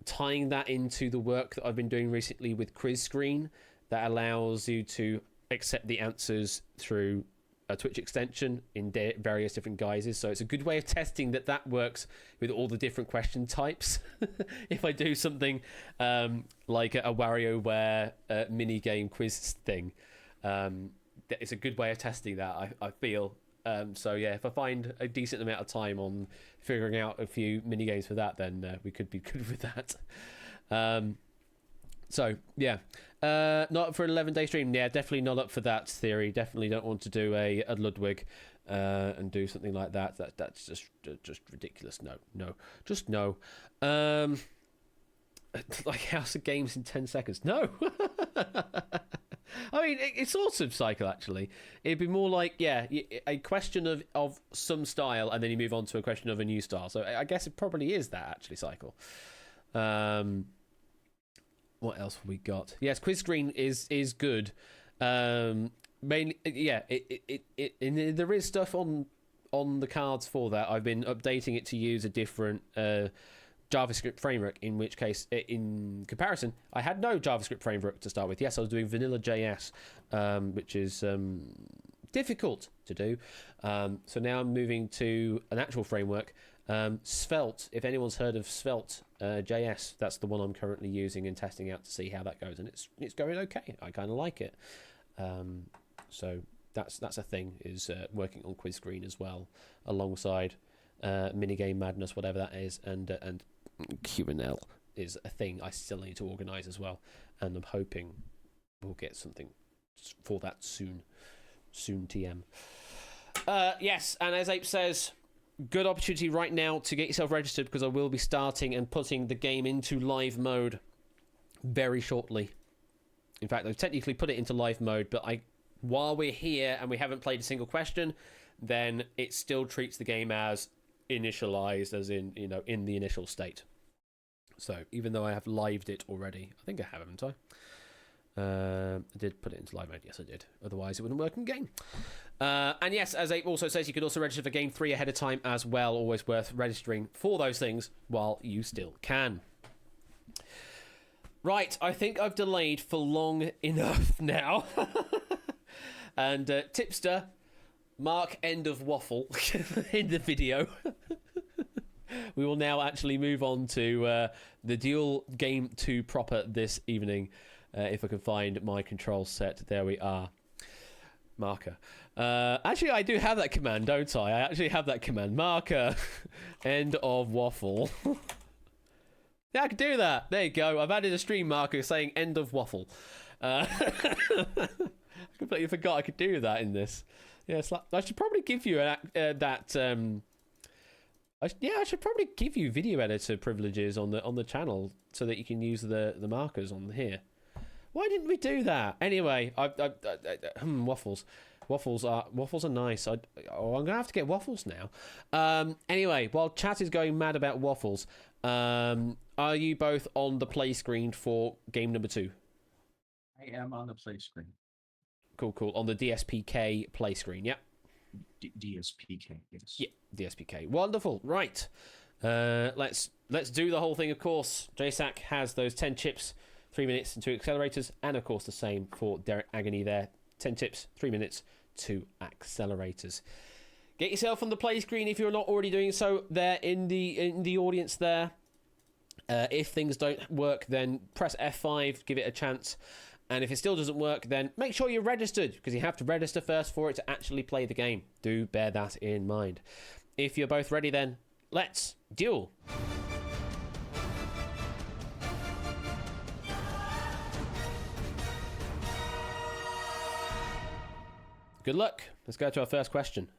tying that into the work that I've been doing recently with Quiz Screen, that allows you to accept the answers through a Twitch extension in various different guises. So it's a good way of testing that works with all the different question types. If I do something like a WarioWare mini game quiz thing, it's a good way of testing that, I feel. So yeah, if I find a decent amount of time on figuring out a few mini games for that, then we could be good with that. So yeah, not for an 11-day stream. Yeah, definitely not up for that theory. Definitely don't want to do a Ludwig and do something like that. That's just ridiculous. No, just no. Like House of Games in 10 seconds. No. I mean, it's sort of Cycle, actually. It'd be more like, yeah, a question of some style, and then you move on to a question of a new style. So I guess it probably is that, actually, Cycle. What else have we got? Yes, Quiz Screen is good. Mainly, yeah, there is stuff on the cards for that. I've been updating it to use a different JavaScript framework, in which case, in comparison, I had no JavaScript framework to start with. Yes, I was doing vanilla JS, which is difficult to do. So now I'm moving to an actual framework. Svelte, if anyone's heard of Svelte JS, that's the one I'm currently using and testing out to see how that goes, and it's going okay. I kind of like it. So that's a thing, is working on Quiz Screen as well, alongside minigame madness, whatever that is, and QNL is a thing I still need to organise as well, and I'm hoping we'll get something for that soon TM. Yes, and as Ape says, good opportunity right now to get yourself registered, because I will be starting and putting the game into live mode very shortly. In fact, I've technically put it into live mode, but while we're here and we haven't played a single question, then it still treats the game as initialized, as in, you know, in the initial state. So even though I have lived it already, I think I have, haven't I? I did put it into live mode. Yes, I did. Otherwise, it wouldn't work in game. And yes, as Ape also says, you can also register for Game 3 ahead of time as well. Always worth registering for those things while you still can. Right, I think I've delayed for long enough now. And tipster, mark end of waffle in the video. We will now actually move on to the Duel Game 2 proper this evening. If I can find my control set. There we are. Marker. Actually, I do have that command, don't I? I actually have that command. Marker. End of waffle. Yeah, I can do that. There you go. I've added a stream marker saying end of waffle. I completely forgot I could do that in this. Yeah, it's like, I should probably give you I should probably give you video editor privileges on the channel so that you can use the markers on here. Why didn't we do that? Anyway, waffles. Waffles are nice. I'm gonna have to get waffles now. Anyway, while chat is going mad about waffles, are you both on the play screen for game number 2? I am on the play screen. Cool. On the DSPK play screen, yep. DSPK, yes. Yeah, DSPK. Wonderful. Right. Let's do the whole thing, of course. JSAC has those 10 chips, 3 minutes, and 2 accelerators. And, of course, the same for Derek Agony there. 10 chips, 3 minutes, 2 accelerators. Get yourself on the play screen if you're not already doing so there in the audience there. If things don't work, then press F5, give it a chance. And if it still doesn't work, then make sure you're registered, because you have to register first for it to actually play the game. Do bear that in mind. If you're both ready, then let's duel. Good luck. Let's go to our first question.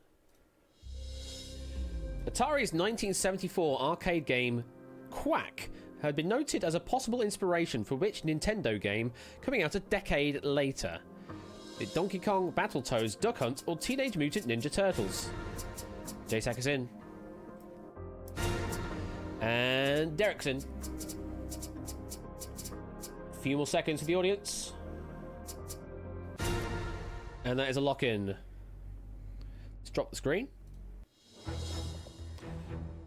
Atari's 1974 arcade game Quack had been noted as a possible inspiration for which Nintendo game coming out a decade later? Did Donkey Kong, Battletoads, Duck Hunt, or Teenage Mutant Ninja Turtles? JSAC is in. And Derek's in. A few more seconds for the audience. And that is a lock-in. Let's drop the screen.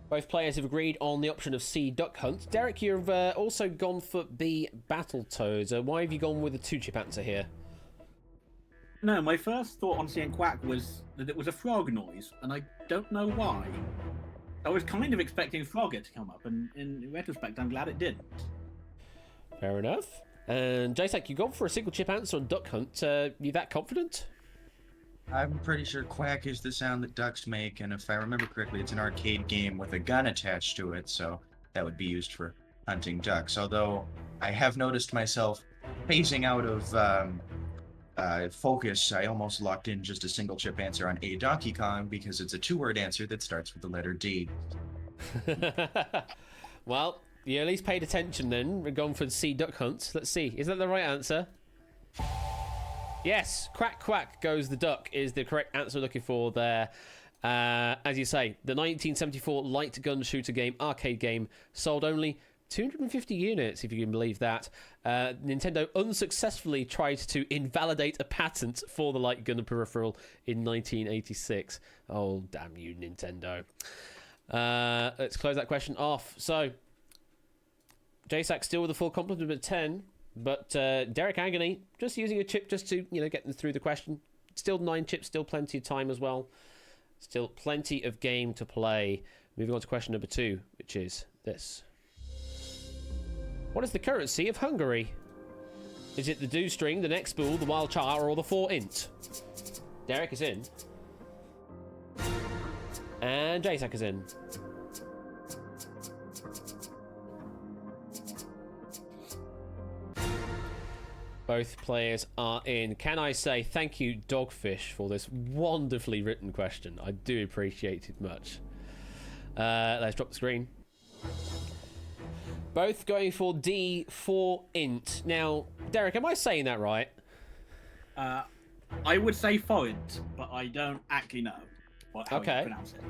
Both players have agreed on the option of C, Duck Hunt. Derek, you've also gone for B, Battletoads. Why have you gone with a 2-chip answer here? No, my first thought on seeing Quack was that it was a frog noise, and I don't know why. I was kind of expecting Frogger to come up, and in retrospect, I'm glad it didn't. Fair enough. And JSAC, you've gone for a single-chip answer on Duck Hunt. You that confident? I'm pretty sure quack is the sound that ducks make, and if I remember correctly, it's an arcade game with a gun attached to it, so that would be used for hunting ducks. Although I have noticed myself phasing out of focus, I almost locked in just a single chip answer on A, Donkey Kong, because it's a 2-word answer that starts with the letter D. Well, you at least paid attention then. We're going for C, Duck Hunt. Let's see. Is that the right answer? Yes, quack quack goes the duck is the correct answer we're looking for there. As you say, the 1974 light gun shooter game, arcade game, sold only 250 units, if you can believe that. Nintendo unsuccessfully tried to invalidate a patent for the light gun peripheral in 1986. Oh, damn you, Nintendo. Let's close that question off. So, JSAC still with a full complement of 10. But Derek Agony, just using a chip just to, get them through the question. Still 9 chips, still plenty of time as well. Still plenty of game to play. Moving on to question number 2, which is this. What is the currency of Hungary? Is it the do string, the next spool, the wild char, or the 4-int? Derek is in. And JSAC is in. Both players are in. Can I say thank you, Dogfish, for this wonderfully written question? I do appreciate it much. Let's drop the screen. Both going for D, 4-int. Now, Derek, am I saying that right? I would say foint, but I don't actually know how you pronounce it.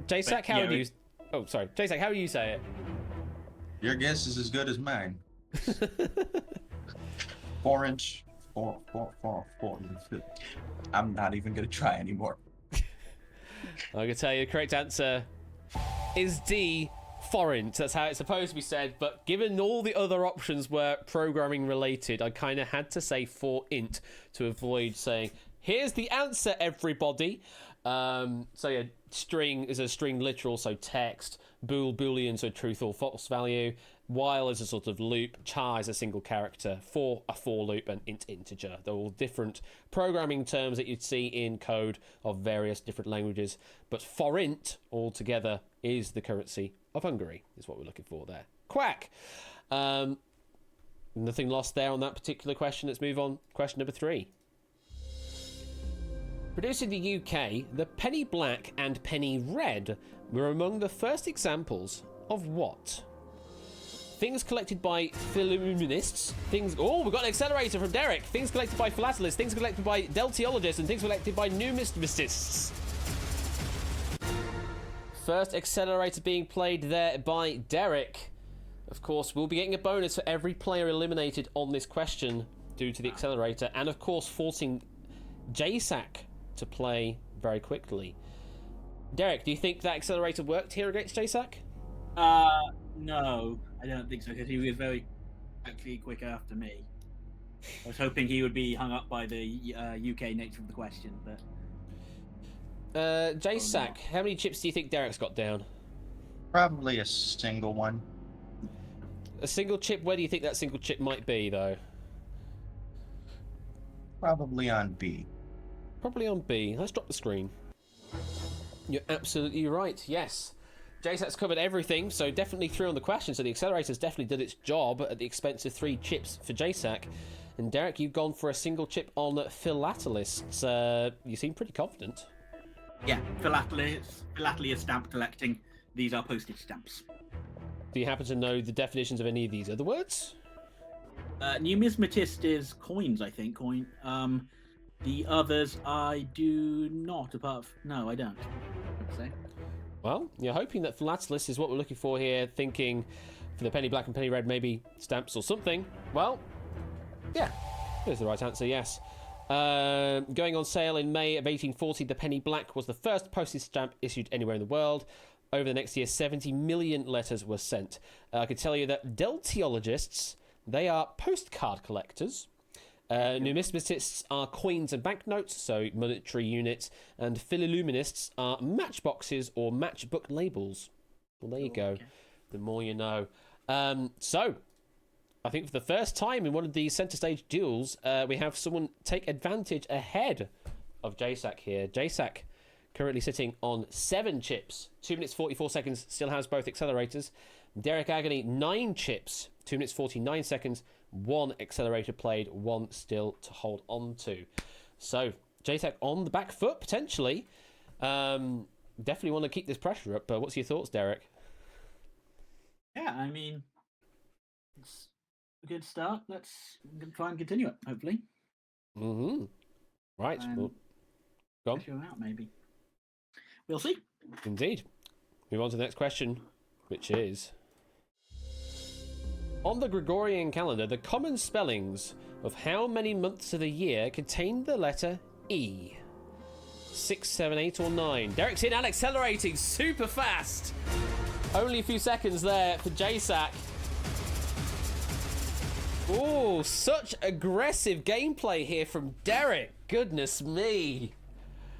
JSAC, how do you... Oh, sorry. JSAC, how do you say it? Your guess is as good as mine. 4-inch. 4. I'm not even going to try anymore. I can tell you the correct answer is D, foreign. That's how it's supposed to be said, but given all the other options were programming related, I kind of had to say 4-int to avoid saying, here's the answer, everybody. So yeah, string is a string literal, so text. Boolean, so truth or false value. While is a sort of loop. Char is a single character. For a for loop, and int integer. They're all different programming terms that you'd see in code of various different languages. But forint altogether is the currency of Hungary, is what we're looking for there. Quack! Nothing lost there on that particular question. Let's move on. Question number 3. Produced in the UK, the Penny Black and Penny Red were among the first examples of what? Things collected by philologists. Oh, we've got an accelerator from Derek. Things collected by philatelists. Things collected by deltiologists. And things collected by numismatists. First accelerator being played there by Derek. Of course, we'll be getting a bonus for every player eliminated on this question due to the accelerator. And, of course, forcing JSAC to play very quickly. Derek, do you think that accelerator worked here against JSAC? No, I don't think so, because he was actually quick after me. I was hoping he would be hung up by the UK nature of the question, but... JSAC, how many chips do you think Derek's got down? Probably a single one. A single chip? Where do you think that single chip might be, though? Probably on B. Probably on B. Let's drop the screen. You're absolutely right, yes. JSAC's covered everything, so definitely through on the question, so the accelerator's definitely did its job at the expense of 3 chips for JSAC. And Derek, you've gone for a single chip on philatelists. You seem pretty confident. Yeah, philately stamp collecting. These are postage stamps. Do you happen to know the definitions of any of these other words? Numismatist is coins, I think. The others I do not. No, I don't. I'd say. Well, you're hoping that philatelist is what we're looking for here, thinking for the penny black and penny red, maybe stamps or something. Well, yeah, here's the right answer, yes. Going on sale in May of 1840, the penny black was the first postage stamp issued anywhere in the world. Over the next year, 70 million letters were sent. I can tell you that deltiologists, they are postcard collectors. Numismatists are coins and banknotes, so monetary units, and phililuminists are matchboxes or matchbook labels. Well, there you go. Okay. The more you know. So, I think for the first time in one of these centre stage duels, we have someone take advantage ahead of JSAC here. JSAC currently sitting on 7 chips, 2 minutes 44 seconds, still has both accelerators. Derek Agony, 9 chips, 2 minutes 49 seconds, 1 accelerator played, 1 still to hold on to. So, JSAC on the back foot, potentially. Definitely want to keep this pressure up, but what's your thoughts, Derek? Yeah, I mean, it's a good start. Let's try and continue it, hopefully. Mm-hmm. Right. Well, go on. Pressure out, maybe. We'll see. Indeed. Move on to the next question, which is... On the Gregorian calendar, the common spellings of how many months of the year contain the letter E? 6, 7, 8, or 9? Derek's in and accelerating super fast. Only a few seconds there for JSAC. Oh, such aggressive gameplay here from Derek. Goodness me.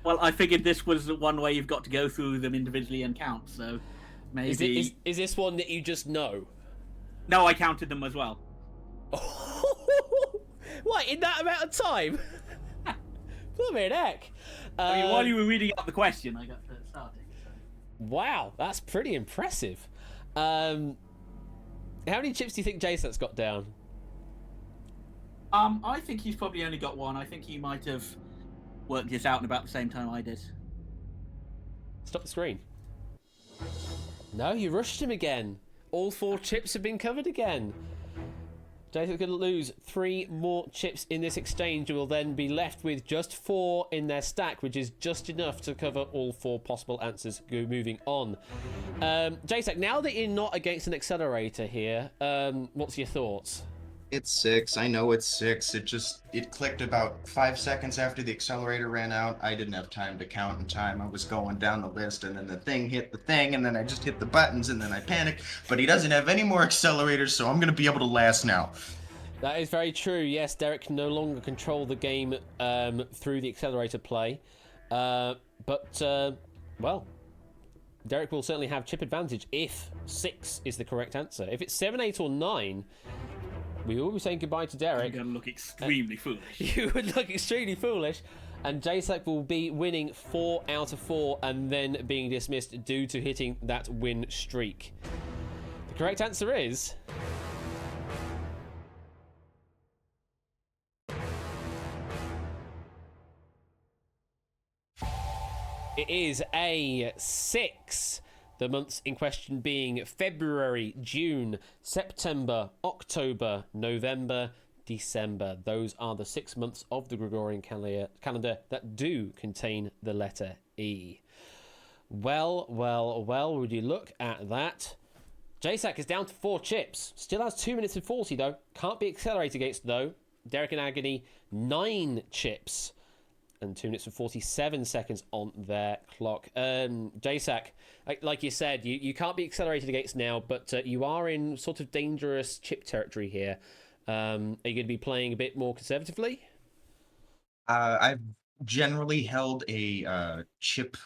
Well, I figured this was the one way you've got to go through them individually and count, so maybe... Is this one that you just know? No, I counted them as well. What, in that amount of time? Blooming heck. I mean, while you were reading out the question, I got started. So. Wow, that's pretty impressive. How many chips do you think Jason's got down? I think he's probably only got 1. I think he might have worked this out in about the same time I did. Stop the screen. No, you rushed him again. All 4 chips have been covered again. Jason's going to lose 3 more chips in this exchange and will then be left with just 4 in their stack, which is just enough to cover all 4 possible answers moving on. Jason, now that you're not against an accelerator here, what's your thoughts? It's 6. I know it's 6. It clicked about 5 seconds after the accelerator ran out. I didn't have time to count in time. I was going down the list, and then the thing hit the thing, and then I just hit the buttons, and then I panicked. But he doesn't have any more accelerators, so I'm going to be able to last now. That is very true. Yes, Derek can no longer control the game through the accelerator play. Well, Derek will certainly have chip advantage if 6 is the correct answer. If it's 7, 8, or 9... we will be saying goodbye to Derek. You're going to look extremely foolish. You would look extremely foolish. And JSAC will be winning 4 out of 4 and then being dismissed due to hitting that win streak. The correct answer is... it is a 6. The months in question being February, June, September, October, November, December. Those are the 6 months of the Gregorian calendar that do contain the letter E. Well, would you look at that? JSAC is down to 4 chips. Still has 2 minutes and 40, though. Can't be accelerated against, though. Derek and Agony, 9 chips. and 2 minutes and 47 seconds on their clock. JSAC, like you said, you can't be accelerated against now, but you are in sort of dangerous chip territory here. Are you going to be playing a bit more conservatively? I've generally held a chip,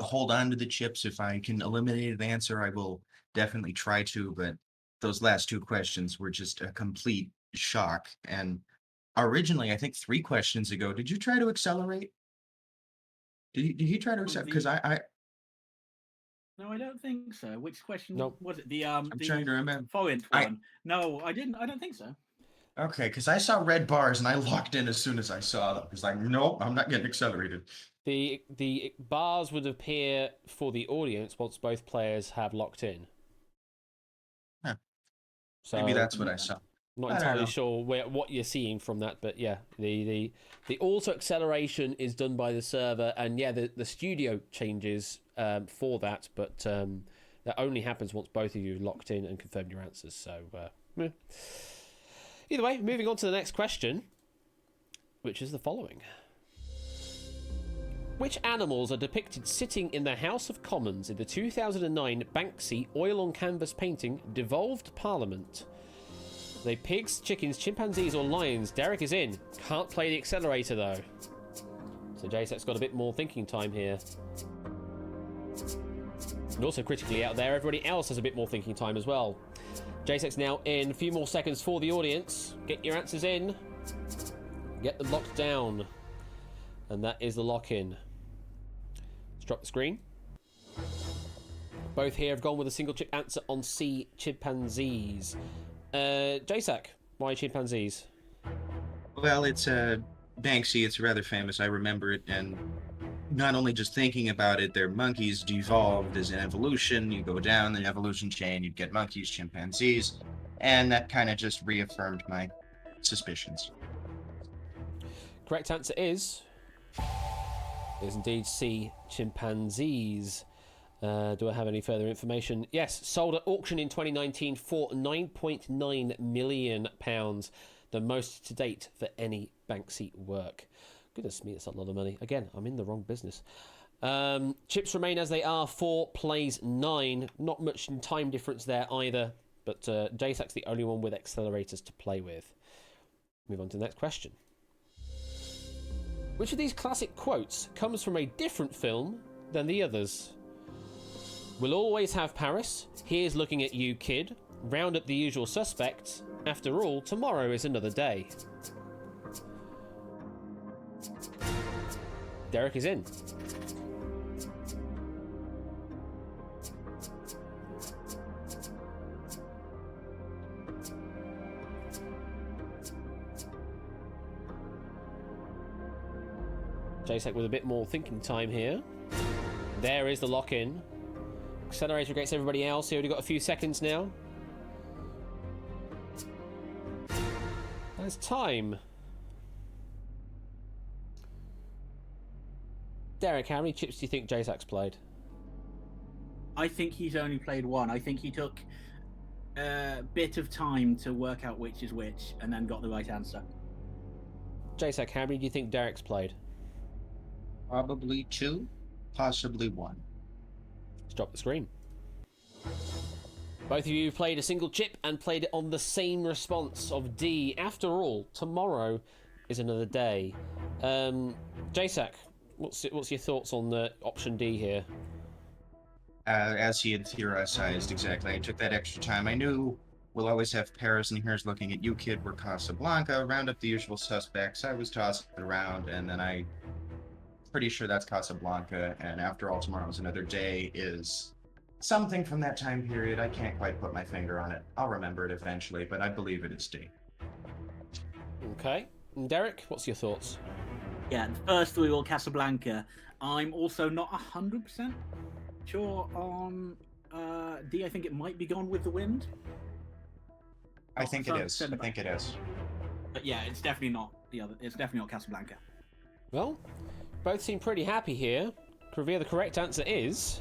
hold on to the chips. If I can eliminate an answer, I will definitely try to, but those last two questions were just a complete shock. And originally, I think 3 questions ago, did you try to accelerate? Did he try to accelerate? Because No, I don't think so. Which question No. was it? The I'm trying to remember. foreign one. No, I didn't. I don't think so. Okay, because I saw red bars and I locked in as soon as I saw them. It's like, nope, I'm not getting accelerated. The bars would appear for the audience once both players have locked in. Huh. So Maybe that's what I saw. Not I don't entirely know. sure what you're seeing from that, but yeah, the auto acceleration is done by the server, and yeah, the studio changes for that, but that only happens once both of you have locked in and confirmed your answers. So yeah. Either way, moving on to the next question, which is the following. Which animals are depicted sitting in the House of Commons in the 2009 Banksy oil-on-canvas painting Devolved Parliament? Are they pigs, chickens, chimpanzees, or lions? Derek is in. Can't play the accelerator, though. So JSAC's got a bit more thinking time here. And also critically out there, everybody else has a bit more thinking time as well. JSAC's now in. A few more seconds for the audience. Get your answers in. Get them locked down. And that is the lock-in. Let's drop the screen. Both here have gone with a single chip answer on C, chimpanzees. JSAC, why chimpanzees? Well, it's Banksy. It's rather famous. I remember it, and not only just thinking about it, they're monkeys devolved as an evolution. You go down the evolution chain, you get monkeys, chimpanzees, and that kind of just reaffirmed my suspicions. Correct answer is indeed C, chimpanzees. Do I have any further information? Yes, sold at auction in 2019 for £9.9 million, the most to date for any Banksy work. Goodness me, that's a lot of money. Again, I'm in the wrong business. Chips remain as they are. 4 plays 9. Not much in time difference there either, but JSAC's the only one with accelerators to play with. Move on to the next question. Which of these classic quotes comes from a different film than the others? We'll always have Paris. Here's looking at you, kid. Round up the usual suspects. After all, tomorrow is another day. Derek is in. JSAC with a bit more thinking time here. There is the lock-in. Accelerator against everybody else. He already got a few seconds now. There's time. Derek, how many chips do you think JSAC's played? I think he's only played one. I think he took a bit of time to work out which is which, and then got the right answer. JSAC, how many do you think Derek's played? Probably 2, possibly 1. Let's drop the screen. Both of you played a single chip and played it on the same response of D. After all, tomorrow is another day. JSAC, what's your thoughts on the option D here? As he had theorized exactly, I took that extra time. I knew we'll always have Paris, and here's looking at you, kid. We're Casablanca. Round up the usual suspects. I was tossing it around, and then I pretty sure that's Casablanca, and after all, tomorrow's another day is something from that time period. I can't quite put my finger on it. I'll remember it eventually, but I believe it is D. Okay. And Derek, what's your thoughts? Yeah, the first three were Casablanca. I'm also not 100% sure on D. I think it might be Gone with the Wind. I think it is. I think it is. But yeah, it's definitely not the other. It's definitely not Casablanca. Well, both seem pretty happy here. To reveal the correct answer is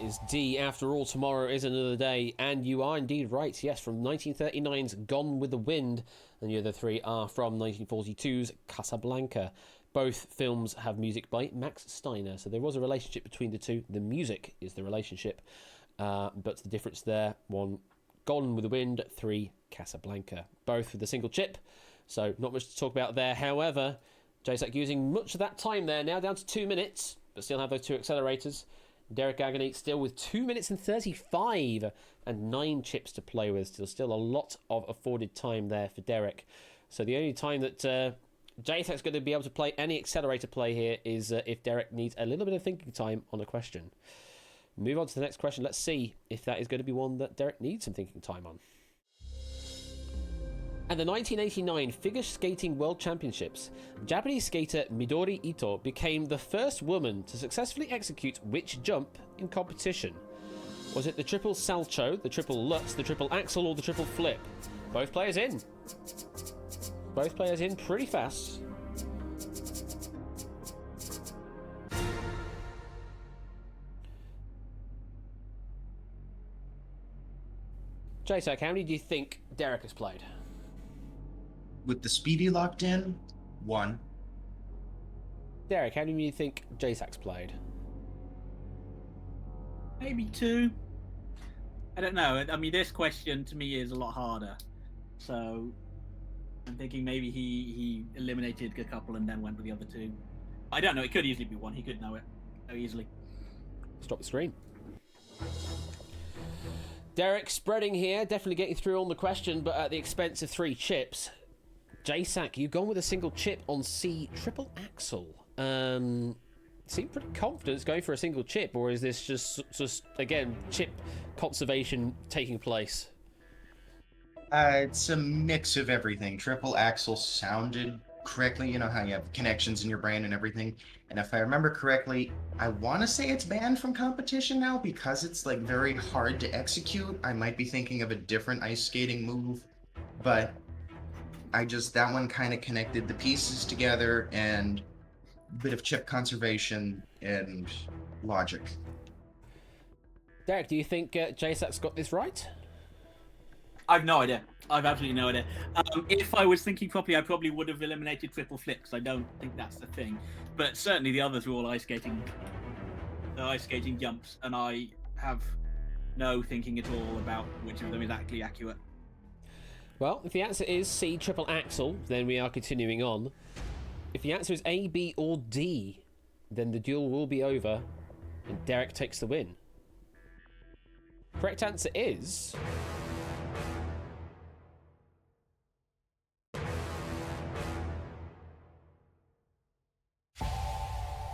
is D. After all, tomorrow is another day. And you are indeed right. Yes, from 1939's Gone with the Wind. And the other three are from 1942's Casablanca. Both films have music by Max Steiner. So there was a relationship between the two. The music is the relationship. But the difference there, 1, Gone with the Wind, 3, Casablanca. Both with a single chip. So not much to talk about there. However, JSAC using much of that time there. Now down to 2 minutes. But still have those 2 accelerators. Derek Agony still with 2 minutes and 35 and 9 chips to play with. Still a lot of afforded time there for Derek. So the only time that JSAC's going to be able to play any accelerator play here is if Derek needs a little bit of thinking time on a question. Move on to the next question. Let's see if that is going to be one that Derek needs some thinking time on. At the 1989 Figure Skating World Championships, Japanese skater Midori Ito became the first woman to successfully execute which jump in competition? Was it the triple salcho, the triple lutz, the triple axel, or the triple flip? Both players in. Both players in pretty fast. JSAC, how many do you think Derek has played? With the speedy locked in, 1. Derek, how many do you think JSAC's played? Maybe 2. I don't know. I mean, this question to me is a lot harder. So I'm thinking maybe he eliminated a couple and then went with the other 2. I don't know. It could easily be 1. He could know it so easily. Stop the screen. Derek spreading here, definitely getting through on the question, but at the expense of 3 chips. JSAC, you've gone with a single chip on C triple axel. Seem pretty confident going for a single chip, or is this just again chip conservation taking place? It's a mix of everything. Triple axel sounded correctly. You know how you have connections in your brain and everything. And if I remember correctly, I want to say it's banned from competition now because it's like very hard to execute. I might be thinking of a different ice skating move, but that one kind of connected the pieces together and a bit of chip conservation and logic. Derek, do you think JSAC's got this right? I've no idea. I've absolutely no idea. If I was thinking properly, I probably would have eliminated triple flips. I don't think that's the thing. But certainly the others were all ice skating jumps, and I have no thinking at all about which of them is actually accurate. Well, if the answer is C, triple axel, then we are continuing on. If the answer is A, B, or D, then the duel will be over, and Derek takes the win. Correct answer is...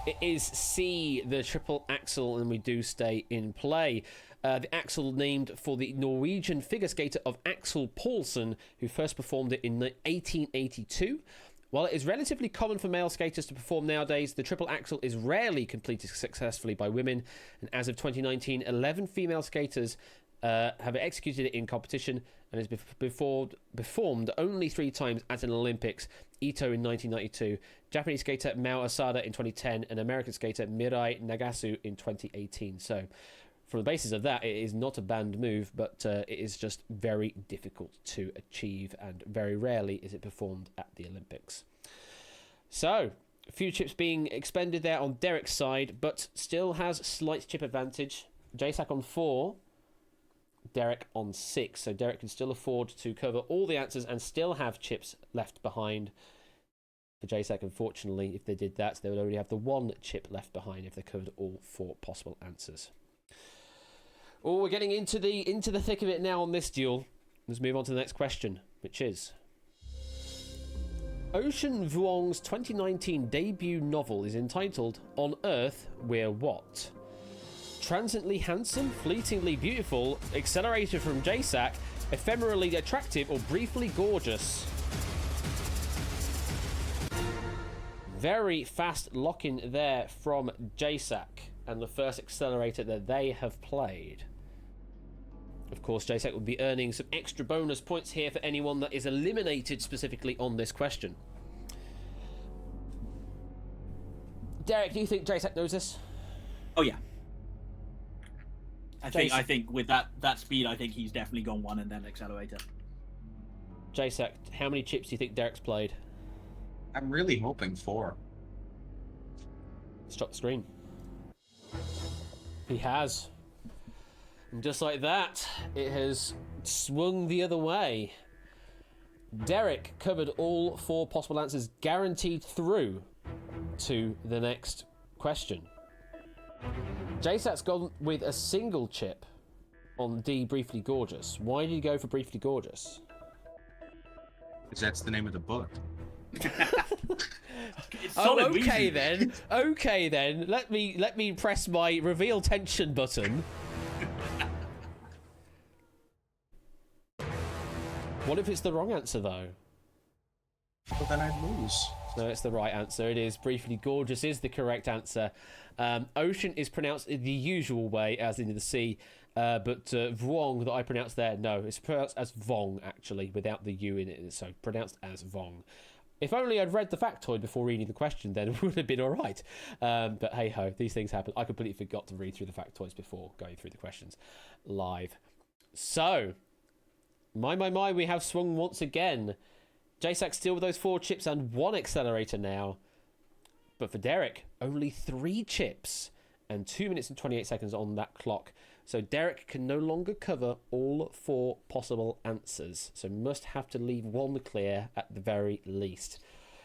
It is C, the triple axel, and we do stay in play. The axel named for the Norwegian figure skater of Axel Paulsen, who first performed it in 1882. While it is relatively common for male skaters to perform nowadays, the triple axel is rarely completed successfully by women. And as of 2019, 11 female skaters have executed it in competition and has performed only 3 times at an Olympics. Ito in 1992, Japanese skater Mao Asada in 2010, and American skater Mirai Nagasu in 2018. So, from the basis of that, it is not a banned move, but it is just very difficult to achieve, and very rarely is it performed at the Olympics. So, a few chips being expended there on Derek's side, but still has slight chip advantage. JSAC on 4, Derek on 6. So Derek can still afford to cover all the answers and still have chips left behind. For JSAC, unfortunately, if they did that, they would only have the 1 chip left behind if they covered all 4 possible answers. Oh, we're getting into the thick of it now on this duel. Let's move on to the next question, which is... Ocean Vuong's 2019 debut novel is entitled On Earth We're What? Transiently handsome, fleetingly beautiful, accelerated from JSAC, ephemerally attractive, or briefly gorgeous? Very fast lock-in there from JSAC, and the first accelerator that they have played. Of course, JSAC will be earning some extra bonus points here for anyone that is eliminated specifically on this question. Derek, do you think JSAC knows this? Oh, yeah. I think with that speed, I think he's definitely gone one and then accelerator. JSAC, how many chips do you think Derek's played? I'm really hoping 4. Stop the screen. He has. And just like that, it has swung the other way. Derek covered all 4 possible answers, guaranteed through to the next question. JSAT's gone with a single chip on D, Briefly Gorgeous. Why did you go for Briefly Gorgeous? Because that's the name of the book. Okay then. Let me press my reveal tension button. What if it's the wrong answer though? Well, then I'd lose. No, it's the right answer. It is Briefly Gorgeous is the correct answer. Ocean is pronounced in the usual way, as in the sea, but Vong that I pronounced there, no, it's pronounced as Vong actually, without the U in it, so pronounced as Vong. If only I'd read the factoid before reading the question, then it would have been all right. But hey ho, these things happen. I completely forgot to read through the factoids before going through the questions live. So, my, we have swung once again. JSAC still with those 4 chips and 1 accelerator now. But for Derek, only 3 chips and 2 minutes and 28 seconds on that clock. So Derek can no longer cover all 4 possible answers. So must have to leave 1 clear at the very least.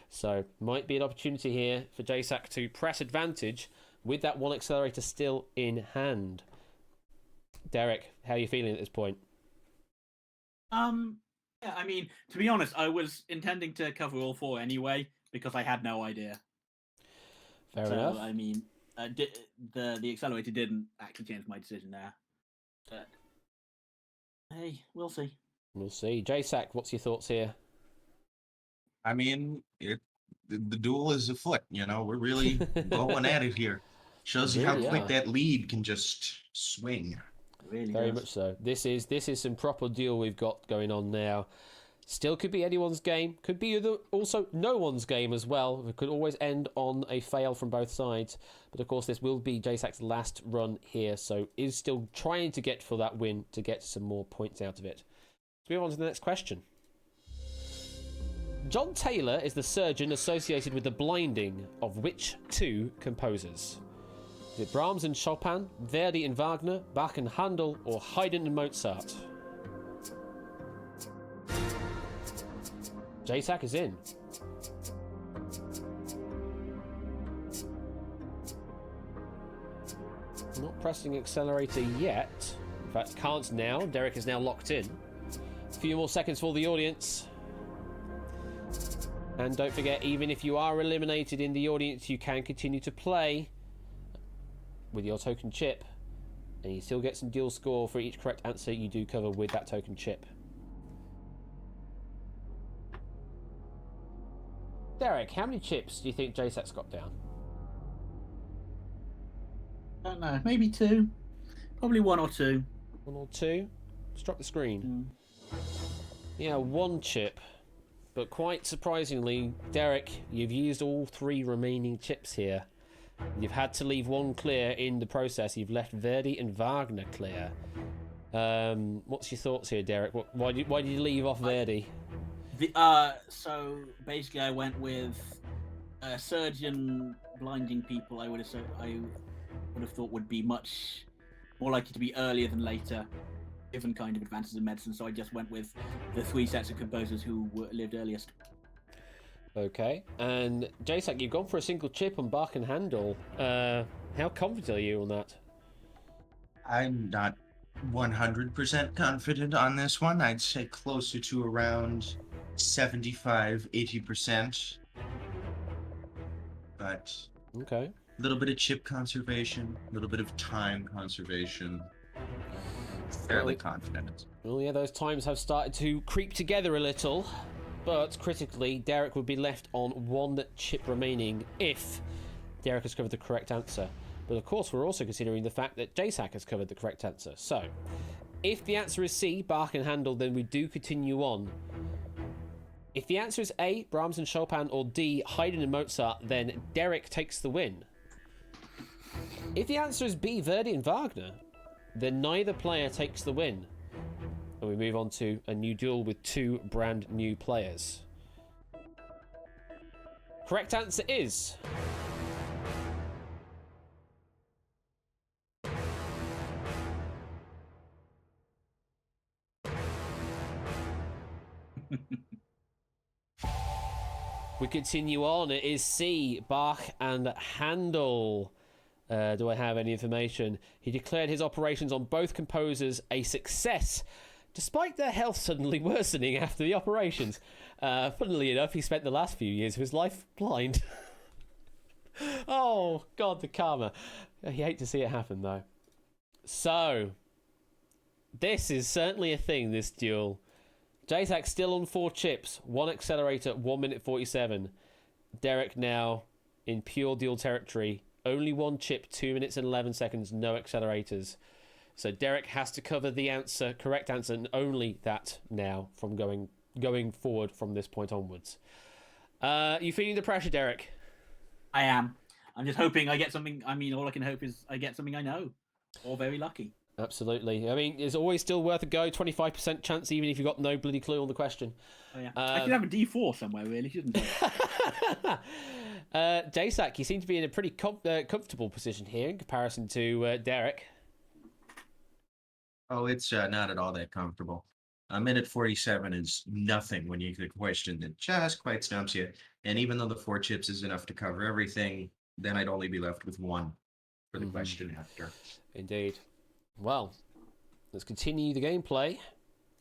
So might be an opportunity here for JSAC to press advantage with that 1 accelerator still in hand. Derek, how are you feeling at this point? Yeah, I mean, to be honest, I was intending to cover all 4 anyway because I had no idea. Fair enough. I mean, the accelerator didn't actually change my decision there. But hey, we'll see. We'll see. JSAC, what's your thoughts here? I mean, the duel is afoot. You know, we're really going at it here. Shows you how Really quick are. that lead can just swing. Really Very does. much so. This is some proper duel we've got going on now. Still could be anyone's game. Could be also no one's game as well. It could always end on a fail from both sides. But of course, this will be JSAC's last run here. So is still trying to get for that win to get some more points out of it. Let's move on to the next question. John Taylor is the surgeon associated with the blinding of which 2 composers? Is it Brahms and Chopin, Verdi and Wagner, Bach and Handel, or Haydn and Mozart? JSAC is in. Not pressing accelerator yet. In fact, can't now. Derek is now locked in. A few more seconds for the audience. And don't forget, even if you are eliminated in the audience, you can continue to play with your token chip, and you still get some deal score for each correct answer you do cover with that token chip. Derek, how many chips do you think JSAC's got down? I don't know, maybe 2. Probably 1 or 2. 1 or 2? Just drop the screen. Yeah, 1 chip. But quite surprisingly, Derek, you've used all 3 remaining chips here. You've had to leave 1 clear in the process. You've left Verdi and Wagner clear. What's your thoughts here, Derek? Why did you leave off Verdi? So basically, I went with surgeon blinding people. I would have thought would be much more likely to be earlier than later, given kind of advances in medicine. So I just went with the 3 sets of composers who lived earliest. Okay, and JSAC, you've gone for a single chip on Bach and Handel. How confident are you on that? I'm not 100% confident on this one. I'd say closer to around 75-80%. But Okay. a little bit of chip conservation, a little bit of time conservation. Fairly confident. Well, yeah, those times have started to creep together a little. But critically, Derek would be left on 1 chip remaining if Derek has covered the correct answer. But of course, we're also considering the fact that JSAC has covered the correct answer. So, if the answer is C, Bach and Handel, then we do continue on. If the answer is A, Brahms and Chopin, or D, Haydn and Mozart, then Derek takes the win. If the answer is B, Verdi and Wagner, then neither player takes the win. And we move on to a new duel with 2 brand new players. Correct answer is... We continue on. It is C, Bach and Handel. Do I have any information? He declared his operations on both composers a success, despite their health suddenly worsening after the operations. Funnily enough, he spent the last few years of his life blind. Oh, God, the karma. You hate to see it happen, though. So, this is certainly a thing, this duel. JSAC still on 4 chips, 1 accelerator, 1 minute 47. Derek now in pure duel territory. Only 1 chip, 2 minutes and 11 seconds, no accelerators. So Derek has to cover the answer, correct answer, and only that now from going forward from this point onwards. You feeling the pressure, Derek? I am. I'm just hoping I get something. I mean, all I can hope is I get something I know, or very lucky. Absolutely. I mean, it's always still worth a go. 25% chance, even if you've got no bloody clue on the question. Oh, yeah. I should have a D4 somewhere, really, shouldn't I? JSAC, you seem to be in a pretty comfortable position here in comparison to Derek. Oh, it's not at all that comfortable. A minute 47 is nothing when you get a question that just quite stumps you. And even though the 4 chips is enough to cover everything, then I'd only be left with 1 for the question after. Indeed. Well, let's continue the gameplay.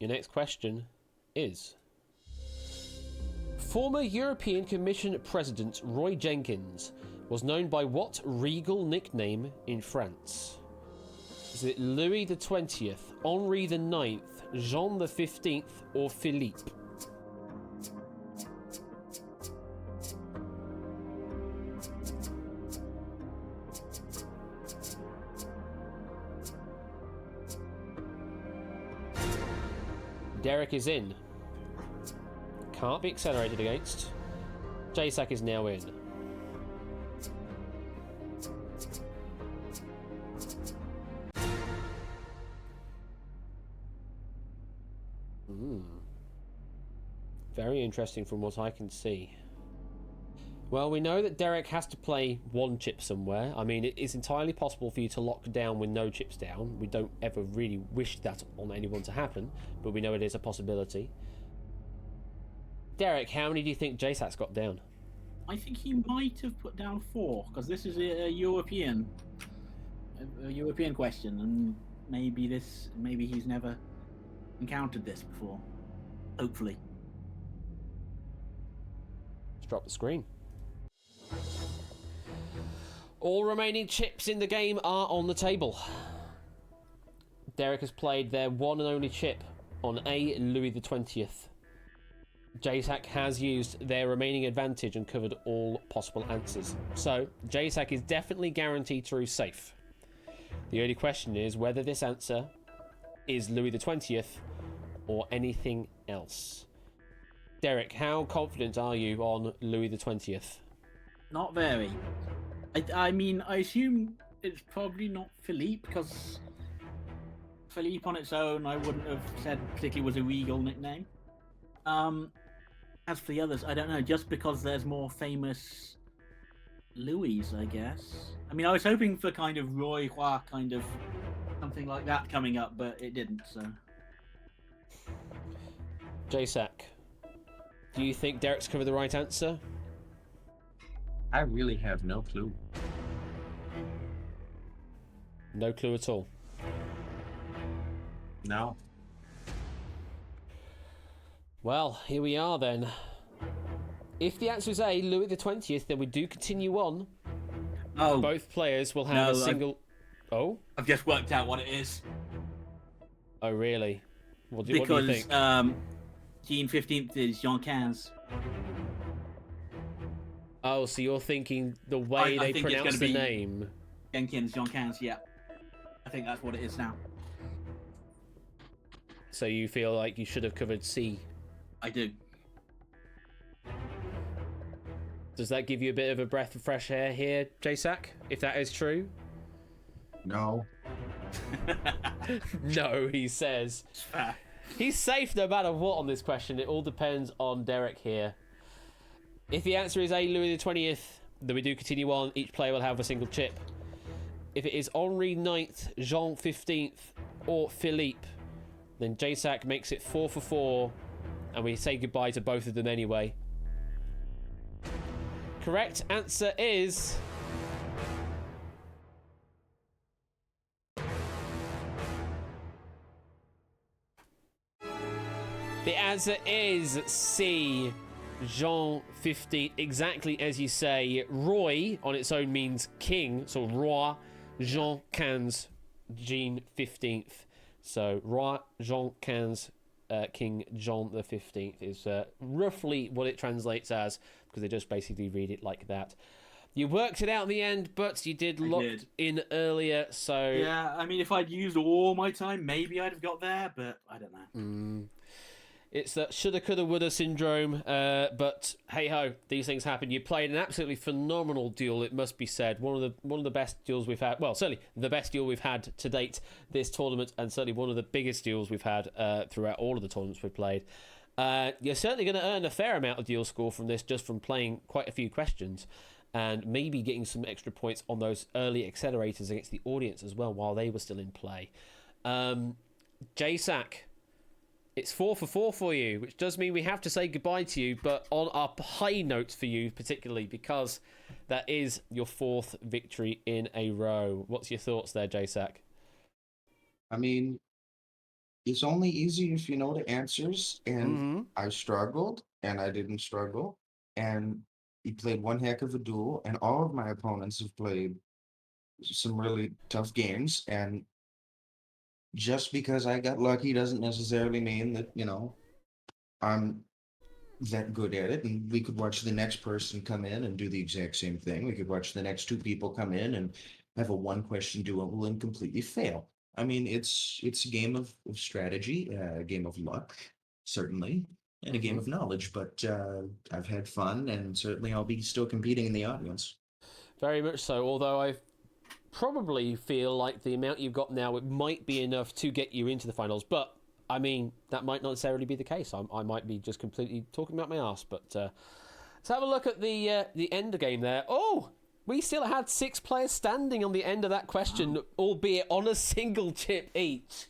Your next question is... Former European Commission President Roy Jenkins was known by what regal nickname in France? Is it Louis the 20th, Henri the 9th, Jean the 15th, or Philippe? Derek is in. Can't be accelerated against. JSAC is now in. Very interesting from what I can see. Well, we know that Derek has to play 1 chip somewhere. I mean, it is entirely possible for you to lock down with no chips down. We don't ever really wish that on anyone to happen, but we know it is a possibility. Derek, how many do you think JSAC's got down? I think he might have put down 4, because this is a European question, and maybe he's never encountered this before. Hopefully. Let's drop the screen. All remaining chips in the game are on the table. Derek has played their one and only chip on a Louis the 20th. JSAC has used their remaining advantage and covered all possible answers. So, JSAC is definitely guaranteed through safe. The only question is whether this answer is Louis the 20th or anything else. Derek, how confident are you on Louis the 20th? Not very. I mean, I assume it's probably not Philippe, because Philippe on its own I wouldn't have said particularly was a regal nickname. As for the others, I don't know, just because there's more famous Louis, I guess. I mean, I was hoping for kind of Roy Hua, kind of something like that coming up, but it didn't, so... JSAC, do you think Derek's covered the right answer? I really have no clue. No clue at all. No. Well, here we are then. If the answer is A, Louis the 20th, then we do continue on. Oh. Both players will have a single... Oh? I've just worked out what it is. Oh, really? What do you think? Jean 15th is Jean 15. Oh, so you're thinking the way they pronounce the name. Jenkins, Jean 15, yeah. I think that's what it is now. So you feel like you should have covered C? I do. Does that give you a bit of a breath of fresh air here, JSAC, if that is true? No. No, he says. Fair. He's safe no matter what on this question. It all depends on Derek here. If the answer is A, Louis the 20th, then we do continue on. Each player will have a single chip. If it is Henri 9th, Jean 15th, or Philippe, then JSAC makes it 4 for 4, and we say goodbye to both of them anyway. Correct answer is... The answer is C, Jean 15th. Exactly as you say. Roy on its own means king, so Roi, Jean 15, Jean 15th. So Roi, Jean 15, King John the 15th is roughly what it translates as, because they just basically read it like that. You worked it out in the end, but you did lock in earlier, so... Yeah, I mean, if I'd used all my time, maybe I'd have got there, but I don't know. It's that shoulda, coulda, woulda syndrome, but hey-ho, these things happen. You played an absolutely phenomenal duel, it must be said. One of the best duels we've had. Well, certainly the best duel we've had to date this tournament, and certainly one of the biggest duels we've had throughout all of the tournaments we've played. You're certainly going to earn a fair amount of duel score from this, just from playing quite a few questions, and maybe getting some extra points on those early accelerators against the audience as well, while they were still in play. JSAC, it's 4 for 4 for you, which does mean we have to say goodbye to you, but on a high note for you, particularly because that is your 4th victory in a row. What's your thoughts there, JSAC? I mean, it's only easy if you know the answers, and I struggled, and I didn't struggle, and he played one heck of a duel, and all of my opponents have played some really tough games, and just because I got lucky doesn't necessarily mean that, I'm that good at it. And we could watch the next person come in and do the exact same thing. We could watch the next 2 people come in and have a one-question duel and completely fail. I mean, it's a game of strategy, a game of luck, certainly, and a game of knowledge. But I've had fun, and certainly I'll be still competing in the audience. Very much so, although I probably feel like the amount you've got now, it might be enough to get you into the finals, but I mean, that might not necessarily be the case. I might be just completely talking about my ass, but let's have a look at the end game there. Oh, we still had 6 players standing on the end of that question, albeit on a single chip each.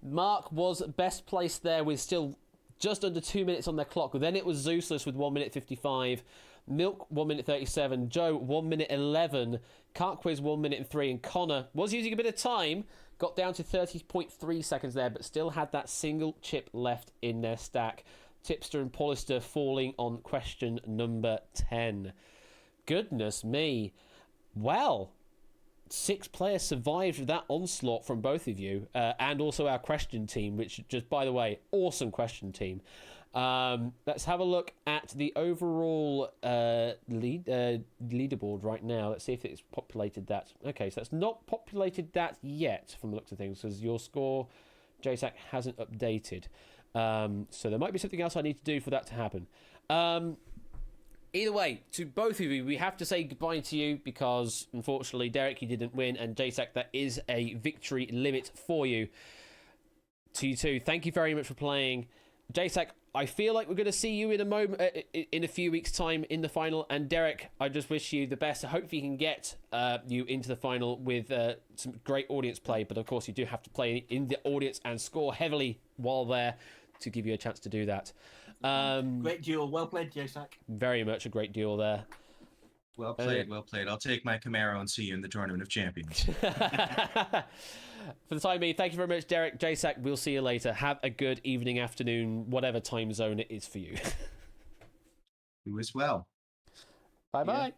Mark was best placed there with still just under 2 minutes on their clock. Then it was Zeusless with 1 minute 55, Milk 1 minute 37, Joe 1 minute 11, Cartquiz 1 minute and 3, and Connor was using a bit of time, got down to 30.3 seconds there, but still had that single chip left in their stack. Tipster and Polister falling on question number 10. Goodness me. Well, 6 players survived that onslaught from both of you, and also our question team, which just, by the way, awesome question team. Let's have a look at the overall leaderboard right now. Let's see if it's populated that. Okay, so it's not populated that yet from the looks of things, because your score, JSAC, hasn't updated. So there might be something else I need to do for that to happen. Either way, to both of you, we have to say goodbye to you, because unfortunately, Derek, you didn't win, and JSAC, that is a victory limit for you. To you two, thank you very much for playing. JSAC, I feel like we're going to see you in a moment, in a few weeks' time in the final. And Derek, I just wish you the best. I hope you can get you into the final with some great audience play. But of course, you do have to play in the audience and score heavily while there to give you a chance to do that. Great duel. Well played, JSAC. Very much a great duel there. Well played, well played. I'll take my Camaro and see you in the Tournament of Champions. For the time being, thank you very much, Derek. JSAC, we'll see you later. Have a good evening, afternoon, whatever time zone it is for you. You as well. Bye-bye. Yeah.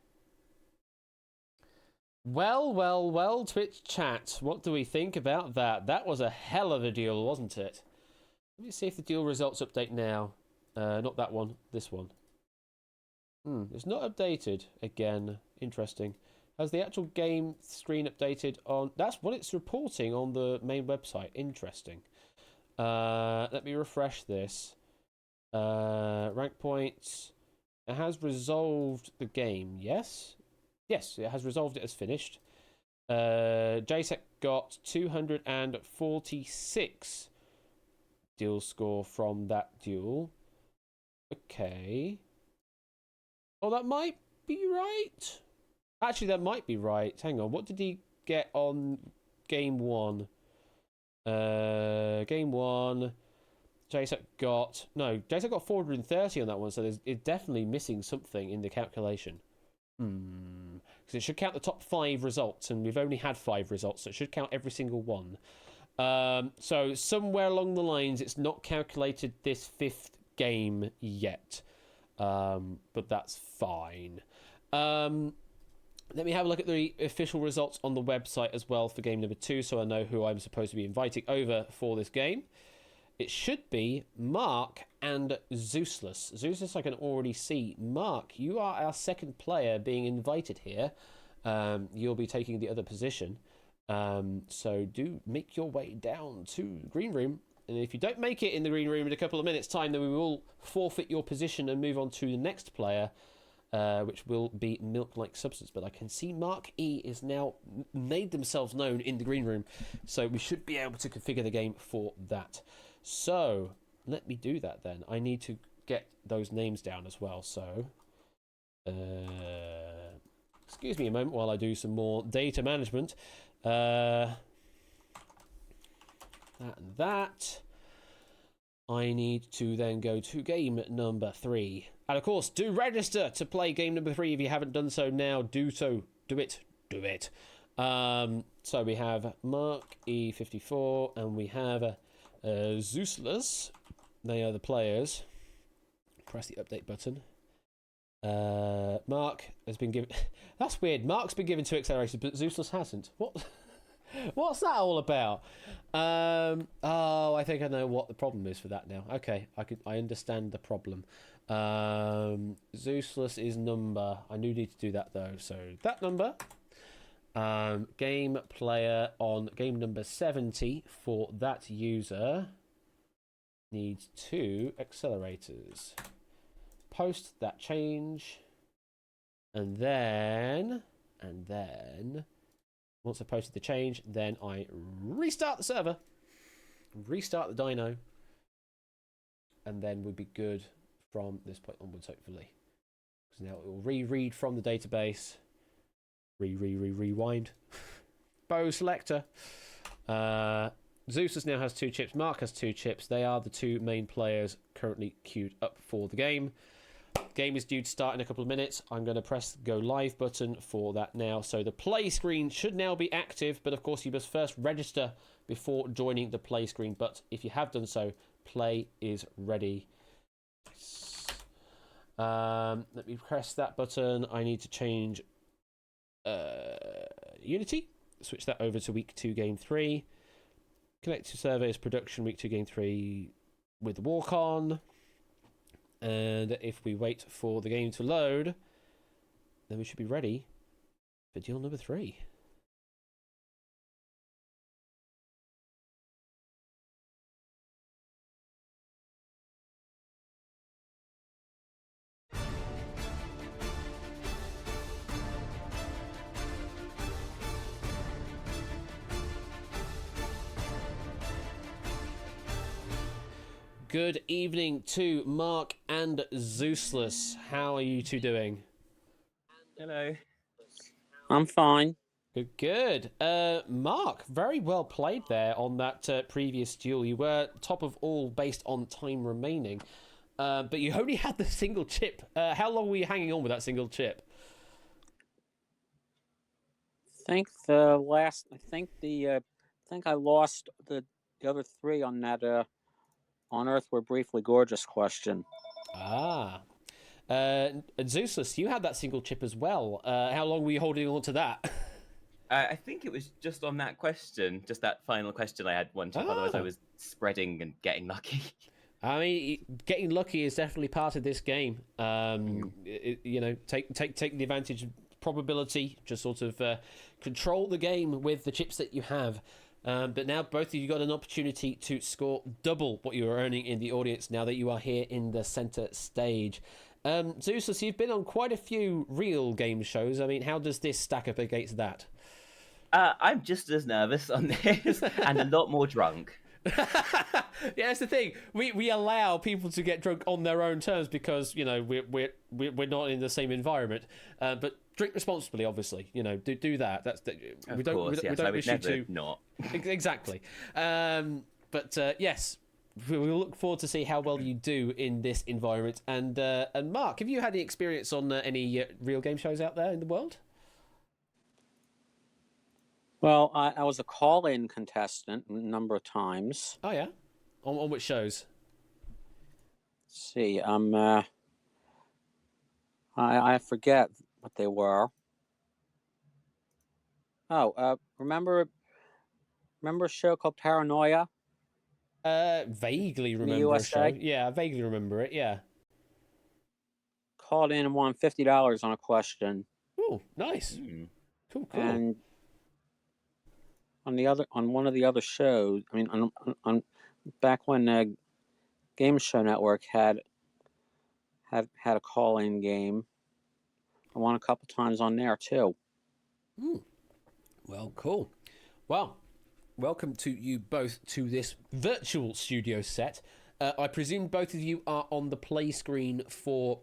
Well, Twitch chat. What do we think about that? That was a hell of a duel, wasn't it? Let me see if the duel results update now. Not that one, this one. It's not updated again. Interesting. Has the actual game screen updated on... That's what it's reporting on the main website. Interesting. Let me refresh this. Rank points. It has resolved the game, yes? Yes, it has resolved it as finished. JSEC got 246 duel score from that duel. Okay. Oh, that might be right. Actually, that might be right. Hang on. What did he get on game 1? Game 1. JSEC got 430 on that one, so it's definitely missing something in the calculation. Because it should count the top 5 results, and we've only had 5 results, so it should count every single one. So somewhere along the lines, it's not calculated this 5th game yet, but that's fine. Let me have a look at the official results on the website as well for game number 2, so I know who I'm supposed to be inviting over for this game. It should be Mark and Zeusless. Zeusless, I can already see. Mark, you are our 2nd player being invited here. You'll be taking the other position. So do make your way down to the green room. And if you don't make it in the green room in a couple of minutes' time, then we will forfeit your position and move on to the next player, which will be Milk-like Substance. But I can see Mark E is now made themselves known in the green room. So we should be able to configure the game for that. So let me do that then. I need to get those names down as well. So excuse me a moment while I do some more data management. That and that. I need to then go to game number 3. And of course, do register to play game number 3 if you haven't done so now. Do so. Do it. Do it. So we have Mark E54 and we have Zeusless. They are the players. Press the update button. Mark has been given... That's weird. Mark's been given 2 accelerators, but Zeusless hasn't. What? What's that all about? Oh, I think I know what the problem is for that now. Okay, I understand the problem. Zeusless is number. I do need to do that though. So that number. Game player on game number 70 for that user needs 2 accelerators. Post that change, and then once I posted the change, then I restart the server, restart the dyno, and then we'll be good from this point onwards, hopefully. Because now it will reread from the database, rewind. Bow selector. Zeus now has 2 chips. Mark has 2 chips. They are the 2 main players currently queued up for the game. Game is due to start in a couple of minutes. I'm going to press the go live button for that now. So the play screen should now be active, but of course you must first register before joining the play screen. But if you have done so, play is ready. Let me press that button. I need to change Unity. Switch that over to week 2, game 3. Connect to servers production week 2, game 3 with the walk on. And if we wait for the game to load, then we should be ready for deal number 3. Good evening to Mark and Zeusless. How are you 2 doing? Hello. I'm fine. Good. Mark, very well played there on that previous duel. You were top of all based on time remaining, but you only had the single chip. How long were you hanging on with that single chip? I think I lost the other 3 on that On Earth We're Briefly Gorgeous question. Ah. Zeusless, you had that single chip as well. How long were you holding on to that? I think it was just on that question, just that final question I had one chip. Otherwise I was spreading and getting lucky. I mean, getting lucky is definitely part of this game. Take the advantage of probability, just sort of control the game with the chips that you have. But now both of you got an opportunity to score double what you were earning in the audience now that you are here in the center stage. Zeusless, you've been on quite a few real game shows. I mean, how does this stack up against that? I'm just as nervous on this and a lot more drunk. Yeah, that's the thing. We allow people to get drunk on their own terms because we're not in the same environment. But drink responsibly, obviously. Do that. We don't wish you to not. Exactly. But yes, we'll look forward to see how well you do in this environment. And Mark, have you had any experience on any real game shows out there in the world? Well, I was a call-in contestant a number of times. Oh yeah, on which shows? Let's see, I forget what they were. Oh, remember a show called Paranoia? Vaguely remember a show. Yeah, I vaguely remember it. Yeah. Called in and won $50 on a question. Oh, nice. Cool. And on one of the other shows, I mean, on back when Game Show Network had a call-in game, I won a couple times on there too. Well, cool. Well, welcome to you both to this virtual studio set. I presume both of you are on the play screen for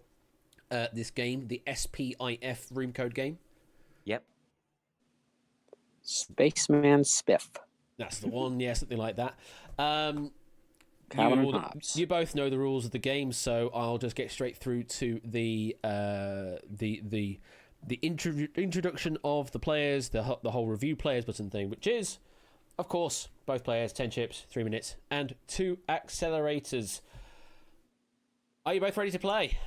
this game, the SPIF room code game. Yep. Spaceman Spiff. That's the one, yeah, something like that. You both know the rules of the game, so I'll just get straight through to the introduction of the players, the whole review players button thing, which is, of course, both players, 10 chips, 3 minutes, and 2 accelerators. Are you both ready to play?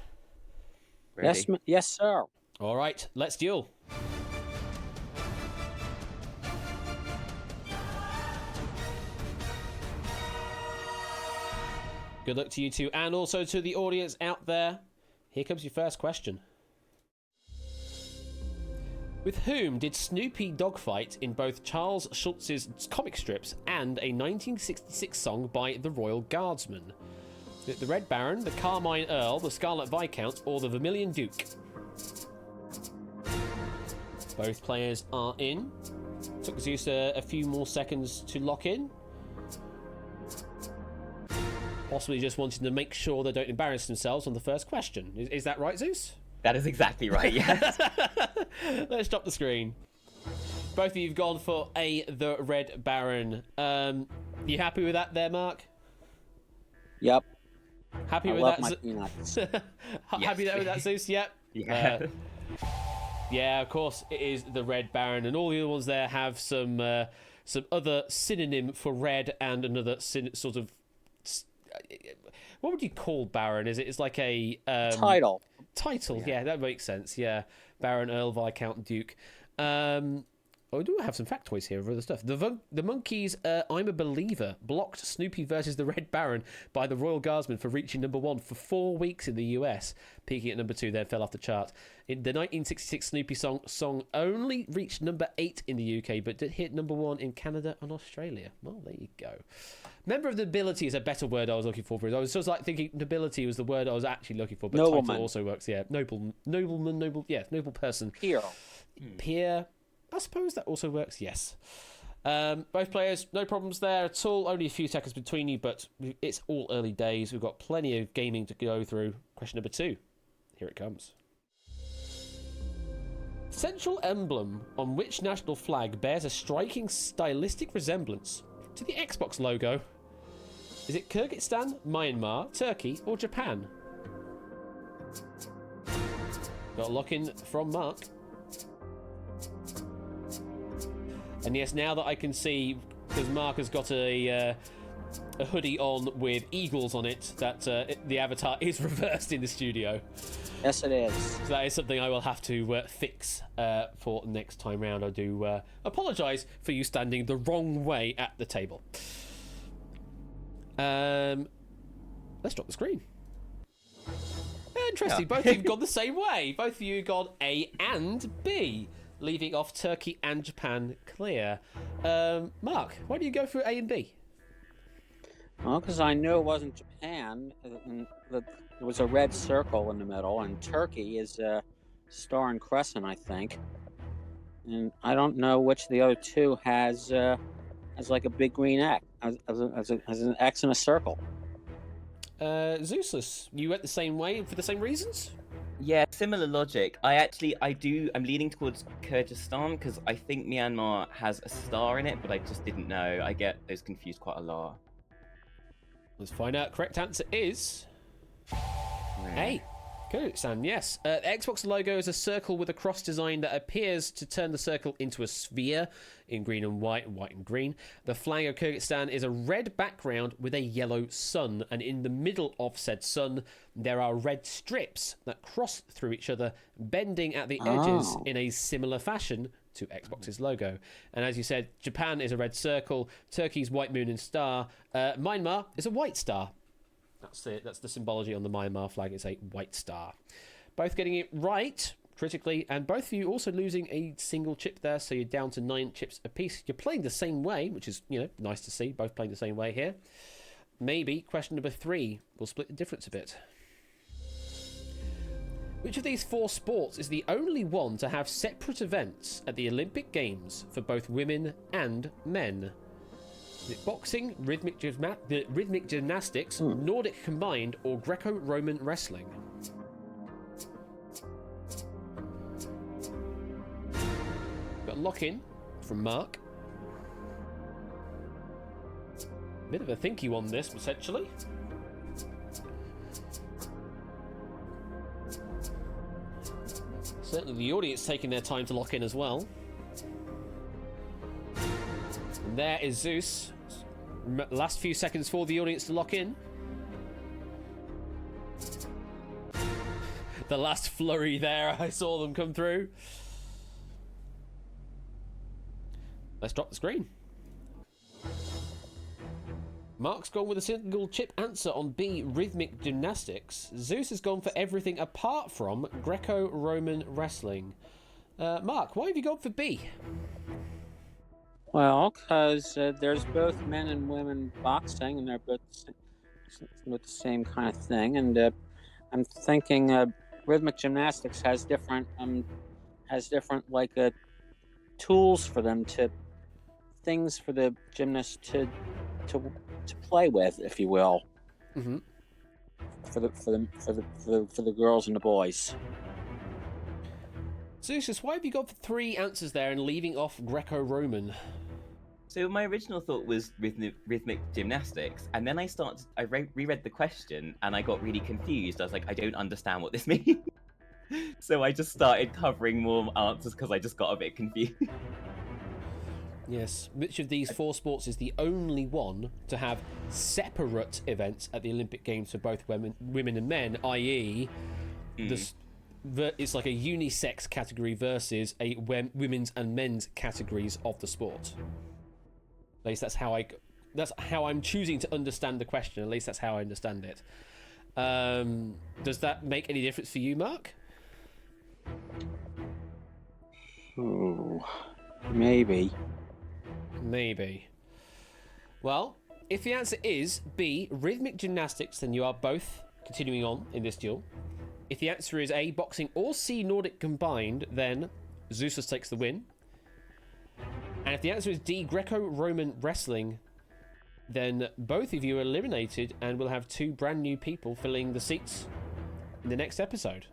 Ready? Yes, sir. All right, let's duel. Good luck to you two, and also to the audience out there. Here comes your first question. With whom did Snoopy dogfight in both Charles Schulz's comic strips and a 1966 song by the Royal Guardsmen? The Red Baron, the Carmine Earl, the Scarlet Viscount, or the Vermilion Duke? Both players are in. Took Zeus a few more seconds to lock in. Possibly just wanting to make sure they don't embarrass themselves on the first question. Is that right, Zeus? That is exactly right, yes. Let's stop the screen. Both of you have gone for the Red Baron. You happy with that there, Mark? Yep. Happy with love that? My peanuts. Happy with that, Zeus? Yep. Yeah. Yeah, of course, it is the Red Baron, and all the other ones there have some other synonym for red and another sort of. What would you call Baron? It's like a title. Yeah, that makes sense. Yeah, Baron, Earl, Viscount, Duke. We do have some factoids here of other stuff. The Monkeys' I'm a Believer blocked Snoopy versus the Red Baron by the Royal Guardsmen for reaching number 1 for 4 weeks in the US, peaking at number 2, then fell off the chart. The 1966 Snoopy song only reached number 8 in the UK, but did hit number 1 in Canada and Australia. Well, there you go. Member of the Nobility is a better word I was looking for. I was just like thinking nobility was the word I was actually looking for, but nobleman title also works. Yeah, nobleman, noble person. Peer. I suppose that also works, yes. Both players, no problems there at all. Only a few seconds between you, but it's all early days. We've got plenty of gaming to go through. Question number 2. Here it comes. Central emblem on which national flag bears a striking stylistic resemblance to the Xbox logo? Is it Kyrgyzstan, Myanmar, Turkey, or Japan? Got a lock-in from Mark. And yes, now that I can see, because Mark has got a hoodie on with eagles on it, that the avatar is reversed in the studio. Yes, it is. So that is something I will have to fix for next time round. I do apologise for you standing the wrong way at the table. Let's drop the screen. Interesting. Both of you have gone the same way. Both of you got A and B, leaving off Turkey and Japan clear. Mark, why do you go for A and B? Well, because I knew it wasn't Japan. There was a red circle in the middle, and Turkey is a star and crescent, I think. and I don't know which of the other two has like a big green X, as an X in a circle. Zeus, you went the same way for the same reasons? Yeah, similar logic. I'm leaning towards Kyrgyzstan because I think Myanmar has a star in it, but I just didn't know. I get those confused quite a lot. Let's find out. Correct answer is A. Kyrgyzstan, yes. The Xbox logo is a circle with a cross design that appears to turn the circle into a sphere in green and white and green. The flag of Kyrgyzstan is a red background with a yellow sun, and in the middle of said sun, there are red strips that cross through each other, bending at the edges in a similar fashion to Xbox's logo. And as you said, Japan is a red circle, Turkey's white moon and star, Myanmar is a white star. That's it. That's the symbology on the Myanmar flag. It's a white star. Both getting it right critically, and both of you also losing a single chip there, so you're down to 9 chips apiece. You're playing the same way, which is, nice to see. Both playing the same way here. Maybe question number 3 will split the difference a bit. Which of these 4 sports is the only one to have separate events at the Olympic Games for both women and men? Is it boxing, rhythmic gymnastics, Nordic combined, or Greco-Roman wrestling? Got a lock-in from Mark. Bit of a thinky one, this, potentially. Certainly the audience taking their time to lock in as well. And there is Zeus. Last few seconds for the audience to lock in. The last flurry there, I saw them come through. Let's drop the screen. Mark's gone with a single chip answer on B, rhythmic gymnastics. Zeus has gone for everything apart from Greco-Roman wrestling. Mark, why have you gone for B? Well, because there's both men and women boxing, and they're both with the same kind of thing. And I'm thinking rhythmic gymnastics has different like tools for them things for the gymnast to play with, if you will. Mm-hmm. For the girls and the boys. Zeus, why have you gone for 3 answers there and leaving off Greco-Roman? So my original thought was rhythmic gymnastics, and then I reread the question, and I got really confused. I was like, I don't understand what this means. So I just started covering more answers because I just got a bit confused. Yes. Which of these 4 sports is the only one to have separate events at the Olympic Games for both women and men, i.e., it's like a unisex category versus a women's and men's categories of the sport. At least that's how I'm choosing to understand the question. At least that's how I understand it. Does that make any difference for you, Mark? Oh, maybe. Well, if the answer is B, rhythmic gymnastics, then you are both continuing on in this duel. If the answer is A, boxing, or C, Nordic combined, then Zeus takes the win. And if the answer is D, Greco-Roman wrestling, then both of you are eliminated and we'll have 2 brand new people filling the seats in the next episode.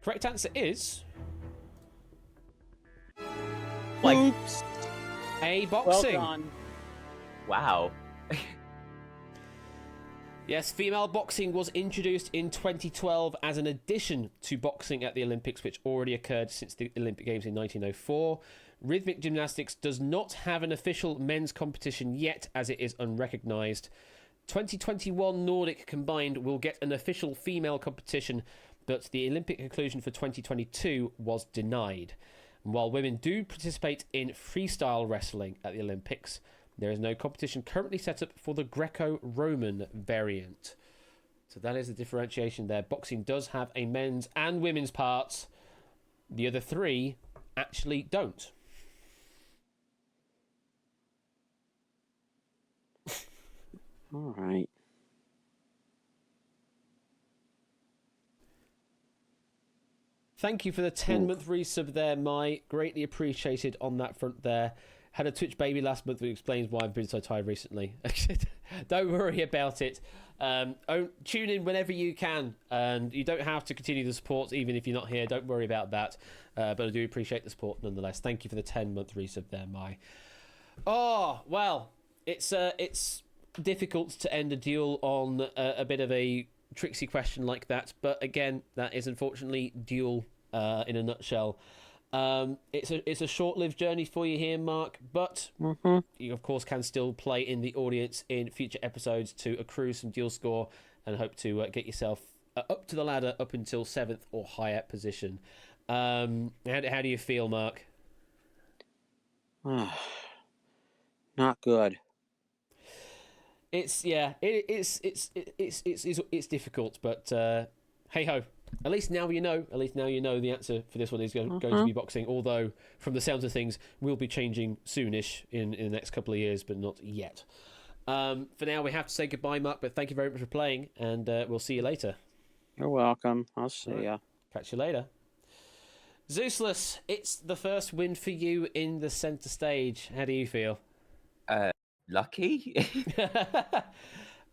Correct answer is... Oops. A, boxing. Well done. Wow. Yes, female boxing was introduced in 2012 as an addition to boxing at the Olympics, which already occurred since the Olympic Games in 1904. Rhythmic gymnastics does not have an official men's competition yet, as it is unrecognised. 2021 Nordic combined will get an official female competition, but the Olympic inclusion for 2022 was denied. And while women do participate in freestyle wrestling at the Olympics, there is no competition currently set up for the Greco-Roman variant. So that is the differentiation there. Boxing does have a men's and women's part. The other 3 actually don't. All right. Thank you for the 10-month resub there, Mai. Greatly appreciated on that front there. Had a Twitch baby last month, which explains why I've been so tired recently. Don't worry about it. Tune in whenever you can, and you don't have to continue the support even if you're not here. Don't worry about that. But I do appreciate the support nonetheless. Thank you for the 10-month resub there, Mai. Oh, well, it's difficult to end a duel on a bit of a tricksy question like that, but again, that is unfortunately duel in a nutshell. It's a short-lived journey for you here, Mark, but you of course can still play in the audience in future episodes to accrue some duel score and hope to get yourself up to the ladder up until 7th or higher position. How do you feel, Mark? Not good. It's difficult, but hey ho. At least now you know. At least now you know the answer for this one is going to be boxing. Although, from the sounds of things, will be changing soonish in the next couple of years, but not yet. For now, we have to say goodbye, Mark. But thank you very much for playing, and we'll see you later. You're welcome. I'll see ya. Catch you later. Zeusless, it's the first win for you in the center stage. How do you feel? Lucky.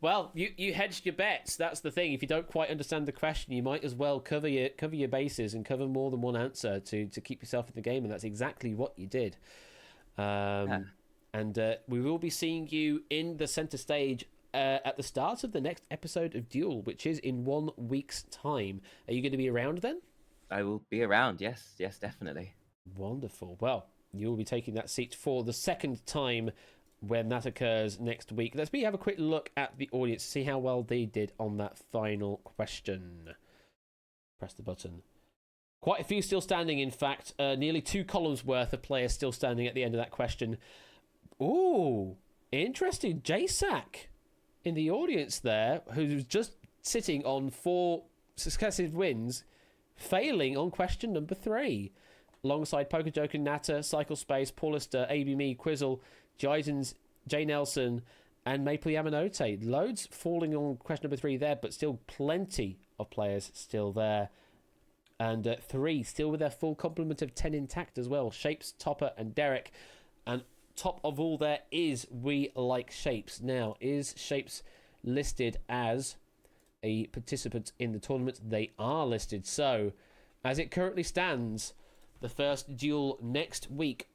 Well, you hedged your bets. That's the thing. If you don't quite understand the question, you might as well cover your bases and cover more than one answer to keep yourself in the game, and that's exactly what you did. And we will be seeing you in the center stage at the start of the next episode of Duel, which is in 1 week's time. Are you going to be around then? I will be around. Yes, definitely. Wonderful. Well, you will be taking that seat for the second time when that occurs next week. Let's have a quick look at the audience to see how well they did on that final question. Press the button. Quite a few still standing, in fact. Nearly 2 columns worth of players still standing at the end of that question. Ooh, interesting. JSAC in the audience there, who's just sitting on 4 successive wins, failing on question number 3. Alongside Poker Joker, Natter, Cycle Space, Paulister, ABMe, Quizzle, Jysons, J Nelson, and Maple Yamanote. Loads falling on question number 3 there, but still plenty of players still there. And 3 still with their full complement of 10 intact as well. Shapes, Topper, and Derek. And top of all there is We Like Shapes. Now, is Shapes listed as a participant in the tournament? They are listed. So, as it currently stands, the first duel next week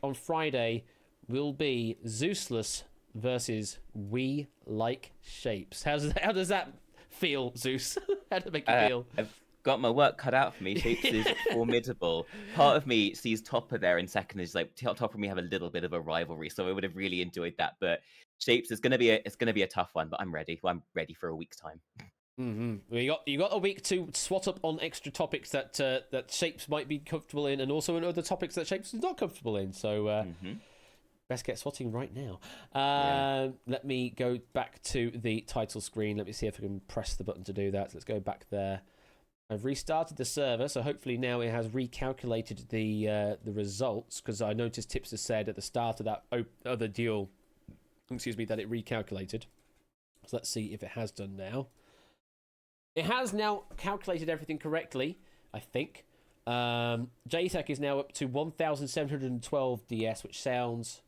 on Friday, will be Zeusless versus We Like Shapes. How does that feel, Zeus? How does it make you feel? I've got my work cut out for me. Shapes is formidable. Part of me sees Topper there in second. Is like Topper and me have a little bit of a rivalry, so I would have really enjoyed that. But Shapes is going to be a tough one. But I'm ready. I'm ready for a week's time. Well, you got a week to swat up on extra topics that Shapes might be comfortable in, and also in other topics that Shapes is not comfortable in. So. Best get swatting right now. Let me go back to the title screen. Let me see if I can press the button to do that. Let's go back there. I've restarted the server, so hopefully now it has recalculated the results, because I noticed Tipster said at the start of that other duel, that it recalculated. So let's see if it has done now. It has now calculated everything correctly, I think. JTech is now up to 1,712 DS, which sounds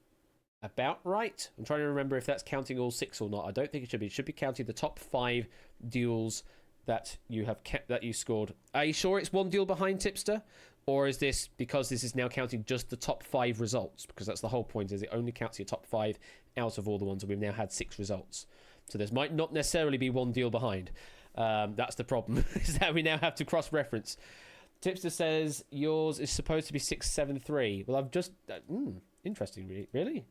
about right. I'm trying to remember if that's counting all 6 or not. I don't think it should be. It should be counting the top 5 duels that you have that you scored. Are you sure it's 1 duel behind Tipster? Or is this because this is now counting just the top 5 results? Because that's the whole point, is it only counts your top 5 out of all the ones, and we've now had 6 results. So there might not necessarily be 1 deal behind. That's the problem, is that we now have to cross-reference. Tipster says yours is supposed to be 673. Well, I've just... interesting, really?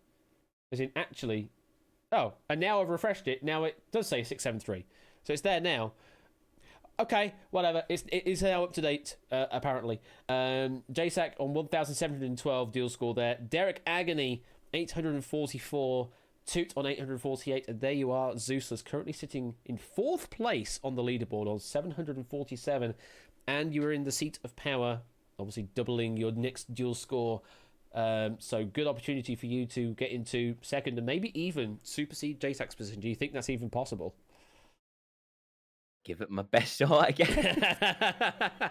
As in, actually... Oh, and now I've refreshed it. Now it does say 673. So it's there now. Okay, whatever. It is now up to date, apparently. JSAC on 1,712 deal score there. Derek Agony, 844. Toot on 848. And there you are, Zeusless, currently sitting in 4th place on the leaderboard on 747. And you are in the seat of power, obviously doubling your next dual score. So good opportunity for you to get into 2nd and maybe even supersede JSAC's position. Do you think that's even possible? Give it my best shot, I guess.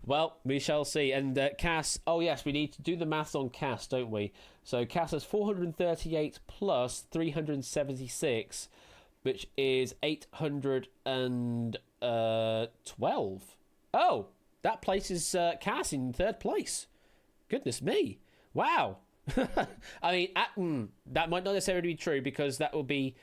Well, we shall see. And Cass, oh yes, we need to do the maths on Cass, don't we? So Cass has 438 plus 376, which is 812. Oh, that places Cass in third place. Goodness me. Wow. I mean, that might not necessarily be true, because that will be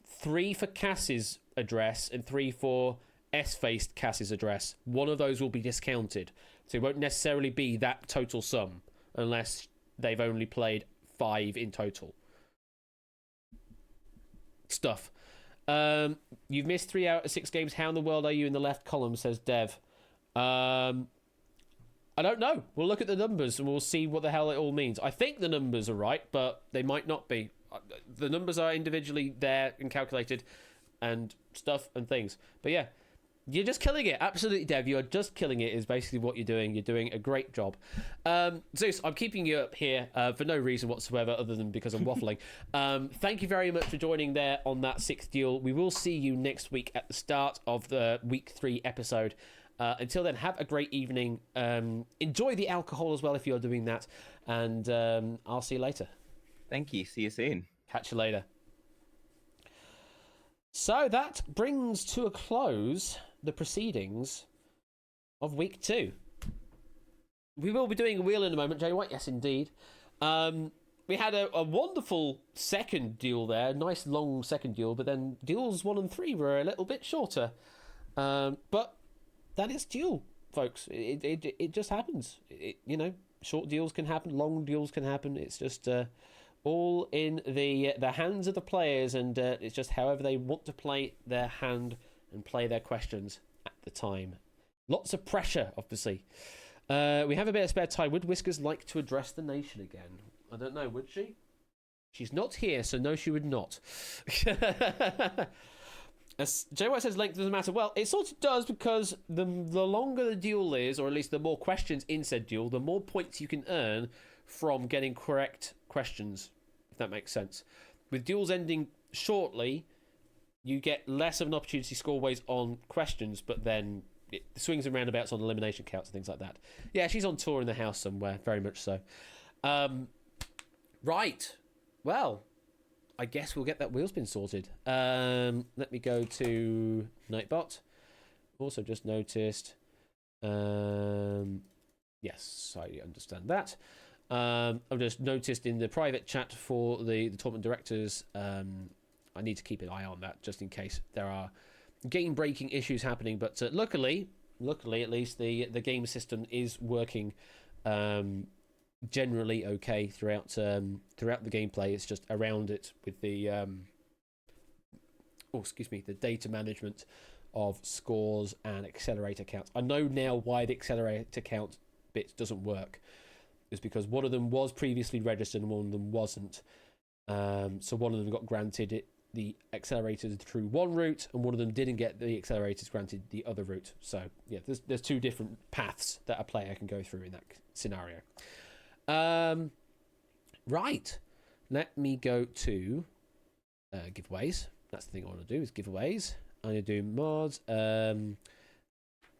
3 for Cass's address and 3 for S-faced Cass's address. One of those will be discounted. So it won't necessarily be that total sum, unless they've only played 5 in total. Stuff. You've missed 3 out of 6 games. How in the world are you in the left column, says Dev. I don't know. We'll look at the numbers and we'll see what the hell it all means. I think the numbers are right, but they might not be. The numbers are individually there and calculated and stuff and things. But yeah, you're just killing it. Absolutely, Dev. You are just killing it is basically what you're doing. You're doing a great job. Zeus, I'm keeping you up here for no reason whatsoever other than because I'm waffling. Thank you very much for joining there on that 6th duel. We will see you next week at the start of the week 3 episode. Until then, have a great evening. Enjoy the alcohol as well if you're doing that. And I'll see you later. Thank you. See you soon. Catch you later. So that brings to a close the proceedings of week 2. We will be doing a wheel in a moment, Jay White. Yes, indeed. We had a wonderful second duel there. Nice long second duel. But then duels 1 and 3 were a little bit shorter. But that is duel, folks. It just happens. Short deals can happen, long deals can happen. It's just all in the hands of the players, and it's just however they want to play their hand and play their questions at the time. Lots of pressure, obviously. We have a bit of spare time. Would Whiskers like to address the nation again? I don't know. Would she? She's not here, so no, she would not. As JY says, length doesn't matter. Well, it sort of does, because the longer the duel is, or at least the more questions in said duel, the more points you can earn from getting correct questions, if that makes sense. With duels ending shortly, you get less of an opportunity score-wise on questions, but then it swings and roundabouts on elimination counts and things like that. Yeah, she's on tour in the house somewhere, very much so. Right. Well, I guess we'll get that wheel spin sorted. Let me go to Nightbot. Also just noticed. Yes, I understand that. I've just noticed in the private chat for the tournament directors, I need to keep an eye on that just in case there are game-breaking issues happening. But luckily at least, the game system is working generally okay throughout the gameplay. It's just around it with the the data management of scores and accelerator counts. I know now why the accelerator count bit doesn't work. It's because one of them was previously registered and one of them wasn't. So one of them got granted the accelerators through one route, and one of them didn't get the accelerators granted the other route. So yeah, there's 2 different paths that a player can go through in that scenario. Right, let me go to giveaways. That's the thing I want to do, is giveaways. I'm going to do mods. Going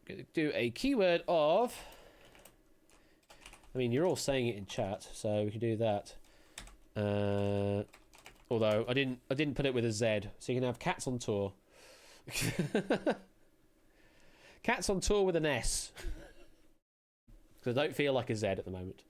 to do a keyword of, I mean, you're all saying it in chat, so we can do that. Although I didn't put it with a Z, so you can have cats on tour. Cats on tour with an S, because I don't feel like a Z at the moment.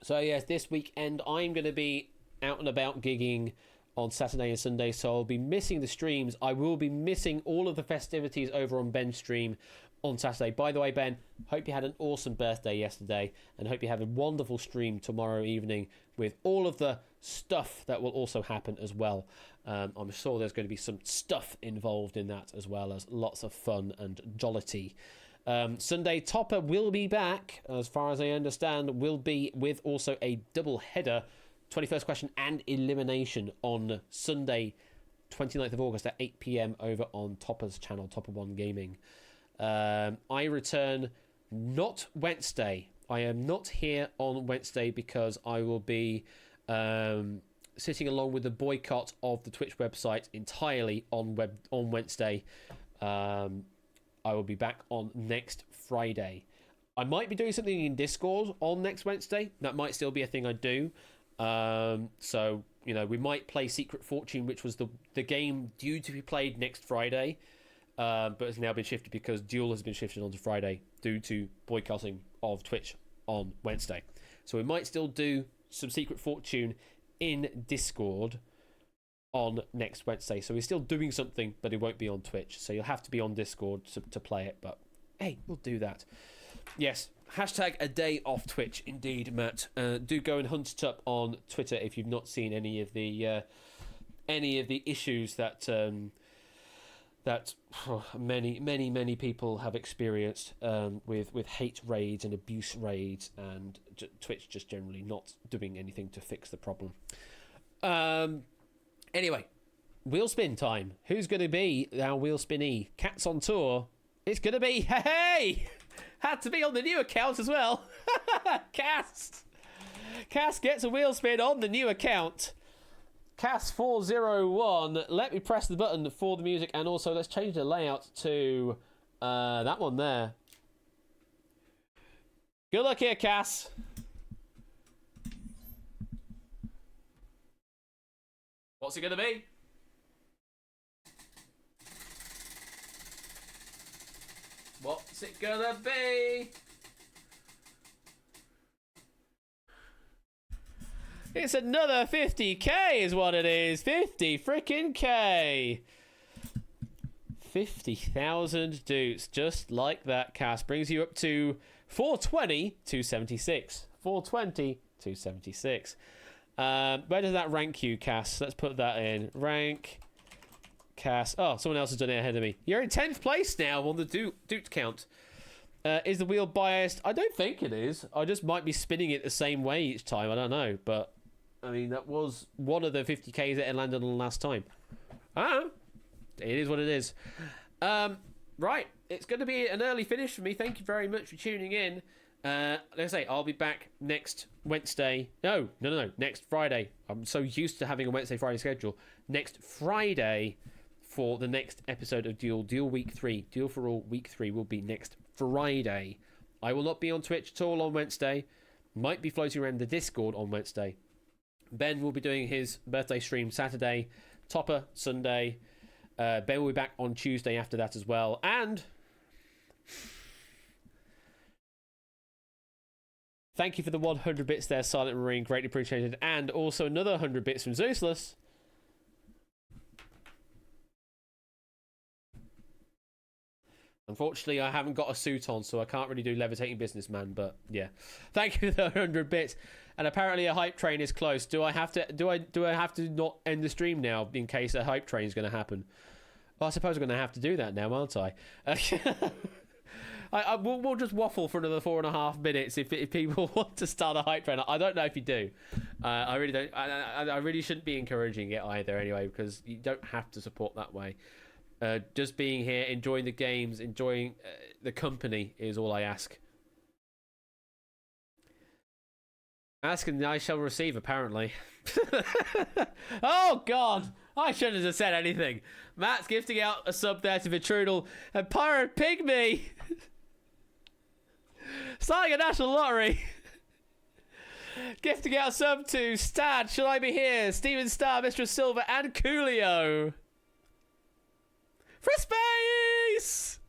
So yes, this weekend I'm going to be out and about gigging on Saturday and Sunday, so I'll be missing the streams. I will be missing all of the festivities over on Ben's stream on Saturday. By the way, Ben, hope you had an awesome birthday yesterday, and hope you have a wonderful stream tomorrow evening with all of the stuff that will also happen as well. I'm sure there's going to be some stuff involved in that, as well as lots of fun and jollity. Sunday, Topper will be back, as far as I understand, will be with also a double header, 21st question and elimination on Sunday, 29th of August at 8 PM over on Topper's channel, Topper One Gaming. I return not Wednesday. I am not here on Wednesday because I will be sitting along with the boycott of the Twitch website entirely on Wednesday. I will be back on next Friday. I might be doing something in Discord on next Wednesday. That might still be a thing I do. So, you know, we might play Secret Fortune, which was the game due to be played next Friday, but has now been shifted because Duel has been shifted onto Friday due to boycotting of Twitch on Wednesday. So we might still do some Secret Fortune in Discord on next Wednesday. So we're still doing something, but it won't be on Twitch. So you'll have to be on Discord to play it. But hey, we'll do that. Yes, hashtag a day off Twitch, indeed, Matt. Do go and hunt it up on Twitter if you've not seen any of the issues that many people have experienced with hate raids and abuse raids, and Twitch just generally not doing anything to fix the problem. Anyway, wheel spin time. Who's going to be our wheel spinnee? Cats on tour. It's going to be hey. Had to be on the new account as well. Cass gets a wheel spin on the new account. Cass401. Let me press the button for the music, and also let's change the layout to that one there. Good luck here, Cass. What's it gonna be? What's it gonna be? It's another 50k is what it is. 50 frickin' K. 50,000 dudes. Just like that, Cass. Brings you up to 420, 276. 420, 276. Where does that rank you, Cass? Let's put that in. Rank... Cass. Oh, someone else has done it ahead of me. You're in 10th place now on the Duke count. Is the wheel biased? I don't think it is. I just might be spinning it the same way each time. I don't know. But, I mean, that was one of the 50Ks that it landed on last time. It is what it is. Right. It's going to be an early finish for me. Thank you very much for tuning in. Like I say, I'll be back next Wednesday. No. Next Friday. I'm so used to having a Wednesday-Friday schedule. Next Friday... for the next episode of Duel Week 3. Duel for All Week 3 will be next Friday. I will not be on Twitch at all on Wednesday. Might be floating around the Discord on Wednesday. Ben will be doing his birthday stream Saturday. Topper Sunday. Ben will be back on Tuesday after that as well. And... thank you for the 100 bits there, Silent Marine. Greatly appreciated. And also another 100 bits from Zeusless. Unfortunately, I haven't got a suit on, so I can't really do levitating businessman. But yeah, thank you for the 100 bits. And apparently, a hype train is close. Do I have to? Do I have to not end the stream now in case a hype train is going to happen? Well, I suppose I'm going to have to do that now, aren't I? We'll just waffle for another 4.5 minutes if people want to start a hype train. I don't know if you do. I really don't. I really shouldn't be encouraging it either. Anyway, because you don't have to support that way. Just being here, enjoying the games, enjoying the company is all I ask. Ask and I shall receive, apparently. Oh, God! I shouldn't have said anything. Matt's gifting out a sub there to Vitrudel and Pirate Pygmy! Starting a national lottery! Gifting out a sub to Stad, Shall I Be Here, Steven Starr, Mistress Silver, and Coolio! For space!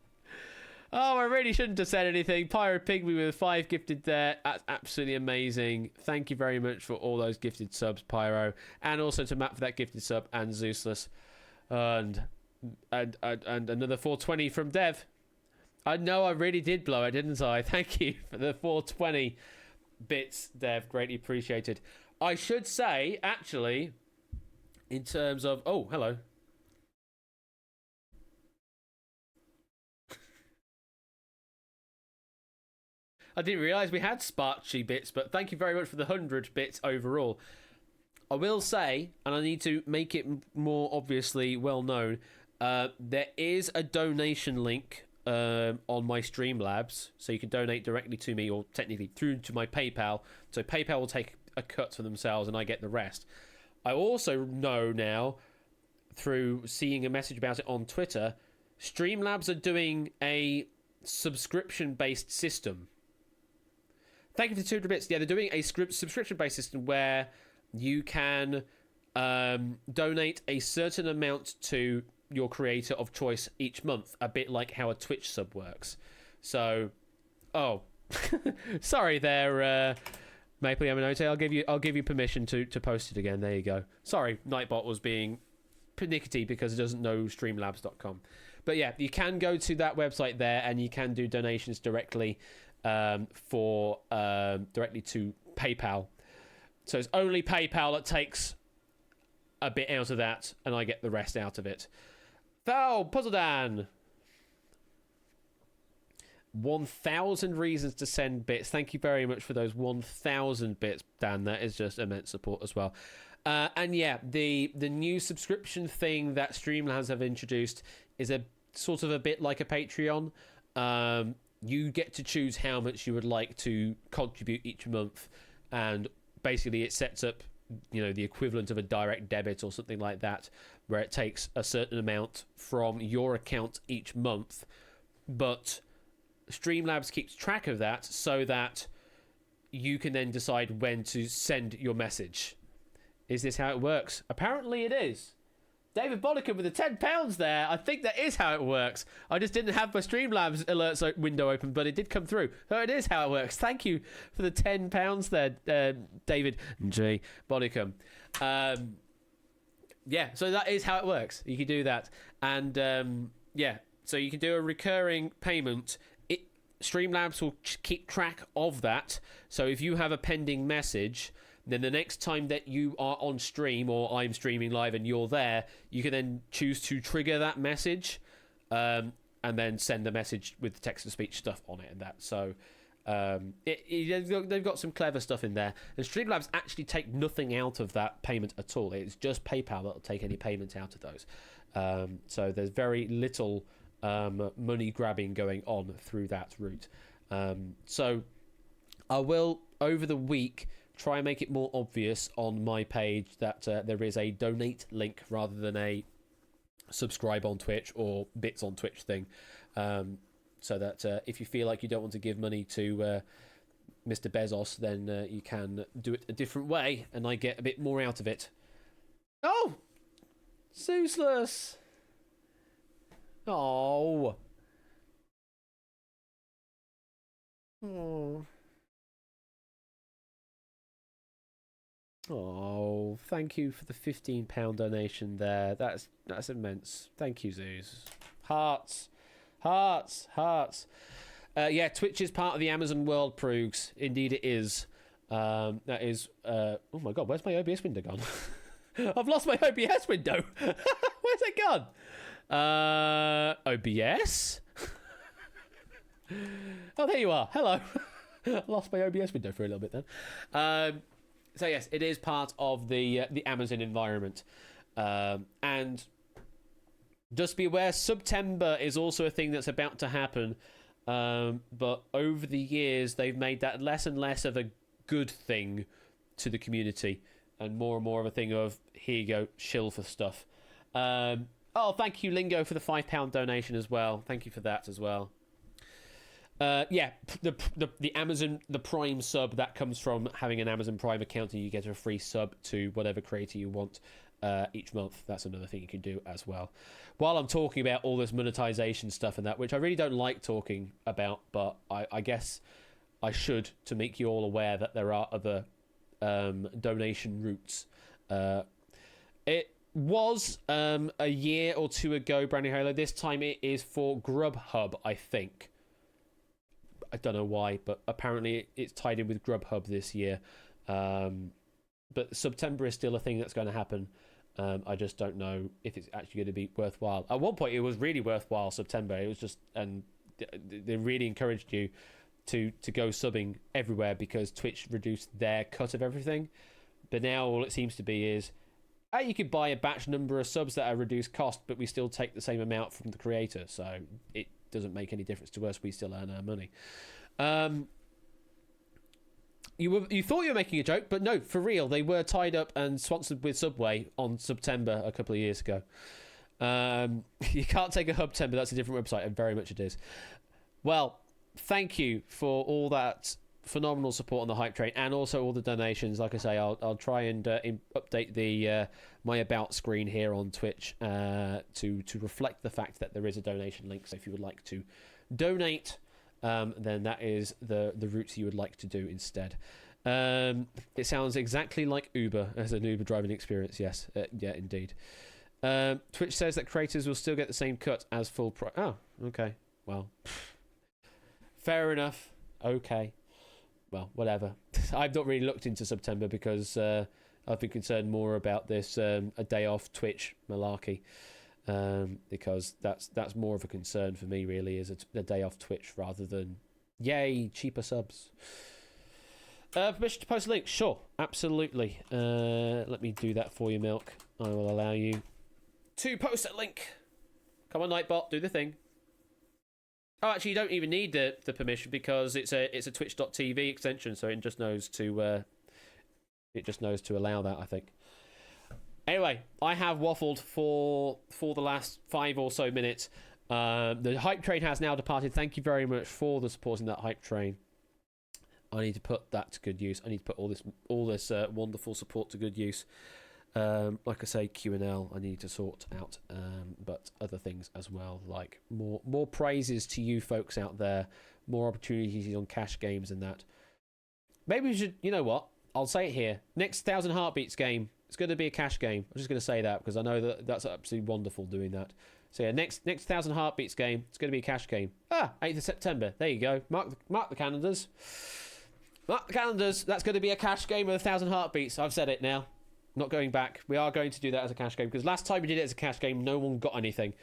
Oh, I really shouldn't have said anything. Pirate Pygmy with 5 gifted there. That's absolutely amazing. Thank you very much for all those gifted subs, Pyro. And also to Matt for that gifted sub, and Zeusless. And another 420 from Dev. I know I really did blow it, didn't I? Thank you for the 420 bits, Dev. Greatly appreciated. I should say, actually, in terms of... oh, hello. I didn't realise we had Sparchy bits, but thank you very much for the 100 bits overall. I will say, and I need to make it more obviously well known, there is a donation link on my Streamlabs, so you can donate directly to me, or technically through to my PayPal. So PayPal will take a cut for themselves and I get the rest. I also know now, through seeing a message about it on Twitter, Streamlabs are doing a subscription-based system. Thank you for the 200 bits. Yeah, they're doing a subscription-based system where you can donate a certain amount to your creator of choice each month, a bit like how a Twitch sub works. So, sorry there, Maple Yamanote. I'll give you permission to post it again. There you go. Sorry, Nightbot was being pernickety because it doesn't know Streamlabs.com. But yeah, you can go to that website there, and you can do donations directly directly to PayPal. So it's only PayPal that takes a bit out of that, and I get the rest out of it. Oh, Puzzle Dan. 1,000 reasons to send bits. Thank you very much for those 1,000 bits, Dan. That is just immense support as well. And yeah, the new subscription thing that Streamlabs have introduced is a sort of a bit like a Patreon. You get to choose how much you would like to contribute each month, and basically it sets up, the equivalent of a direct debit or something like that, where it takes a certain amount from your account each month, but Streamlabs keeps track of that so that you can then decide when to send your message. Is this how it works? Apparently it is. David Bodicum with the £10 there. I think that is how it works. I just didn't have my Streamlabs alerts window open, but it did come through. So it is how it works. Thank you for the £10 there, David G. Bodicum. Yeah, so that is how it works. You can do that. And yeah, so you can do a recurring payment. Streamlabs will keep track of that. So if you have a pending message, then the next time that you are on stream, or I'm streaming live and you're there, you can then choose to trigger that message, and then send the message with the text-to-speech stuff on it and that. So they've got some clever stuff in there. And Streamlabs actually take nothing out of that payment at all. It's just PayPal that'll take any payment out of those. So there's very little money grabbing going on through that route. So I will, over the week, try and make it more obvious on my page that there is a donate link rather than a subscribe on Twitch or bits on Twitch thing, so that if you feel like you don't want to give money to Mr. Bezos, then you can do it a different way, and I get a bit more out of it. Oh, Seusless. Oh. Oh. Oh, thank you for the £15 donation there. That's immense. Thank you, Zeus. Hearts. Yeah, Twitch is part of the Amazon world, Proogs. Indeed it is. That is... oh my god, where's my OBS window gone? I've lost my OBS window. Where's it gone? OBS? Oh, there you are. Hello. I lost my OBS window for a little bit then. So yes, it is part of the Amazon environment, and just be aware, September is also a thing that's about to happen. But over the years, they've made that less and less of a good thing to the community, and more of a thing of here you go, shill for stuff. Oh, thank you, Lingo, for the £5 donation as well. Thank you for that as well. Yeah, the Amazon, the Prime sub, that comes from having an Amazon Prime account, and you get a free sub to whatever creator you want each month. That's another thing you can do as well. While I'm talking about all this monetization stuff and that, which I really don't like talking about, but I guess I should, to make you all aware that there are other donation routes. It was a year or two ago, Brandy Halo. This time it is for Grubhub, I think. I don't know why, but apparently it's tied in with Grubhub this year. But September is still a thing that's going to happen. I just don't know if it's actually going to be worthwhile. At one point, it was really worthwhile, September. It was just, and they really encouraged you to go subbing everywhere because Twitch reduced their cut of everything. But now all it seems to be is, you could buy a batch number of subs that are reduced cost, but we still take the same amount from the creator. So it doesn't make any difference to us. We still earn our money. You thought you were making a joke, but no, for real. They were tied up and sponsored with Subway on September a couple of years ago. You can't take a hub 10, but that's a different website, and very much it is. Well, thank you for all that phenomenal support on the hype train, and also all the donations. Like I say, I'll try and update the my about screen here on Twitch to reflect the fact that there is a donation link. So if you would like to donate, then that is the route you would like to do instead. It sounds exactly like Uber as an Uber driving experience. Yes, yeah, indeed. Twitch says that creators will still get the same cut as full price. Oh, okay. Well, fair enough. Okay. Well, whatever. I've not really looked into September because I've been concerned more about this a day off Twitch malarkey, because that's more of a concern for me, really, is a day off Twitch rather than yay cheaper subs. Permission to post a link? Sure, absolutely. Let me do that for you, Milk. I will allow you to post a link. Come on, Nightbot, do the thing. Oh, actually, you don't even need the permission because it's a Twitch.tv extension, so it just knows to allow that, I think. Anyway, I have waffled for the last 5 or so minutes. The hype train has now departed. Thank you very much for the supporting that hype train. I need to put that to good use. I need to put all this wonderful support to good use. Like I say, Q&L I need to sort out, but other things as well, like more praises to you folks out there, more opportunities on cash games and that. Maybe we should, you know what? I'll say it here. Next 1,000 Heartbeats game, it's going to be a cash game. I'm just going to say that because I know that's absolutely wonderful doing that. So yeah, next 1,000 Heartbeats game, it's going to be a cash game. 8th of September. There you go. Mark the calendars. Mark the calendars. That's going to be a cash game with 1,000 Heartbeats. I've said it now. Not going back. We are going to do that as a cash game because last time we did it as a cash game, no one got anything,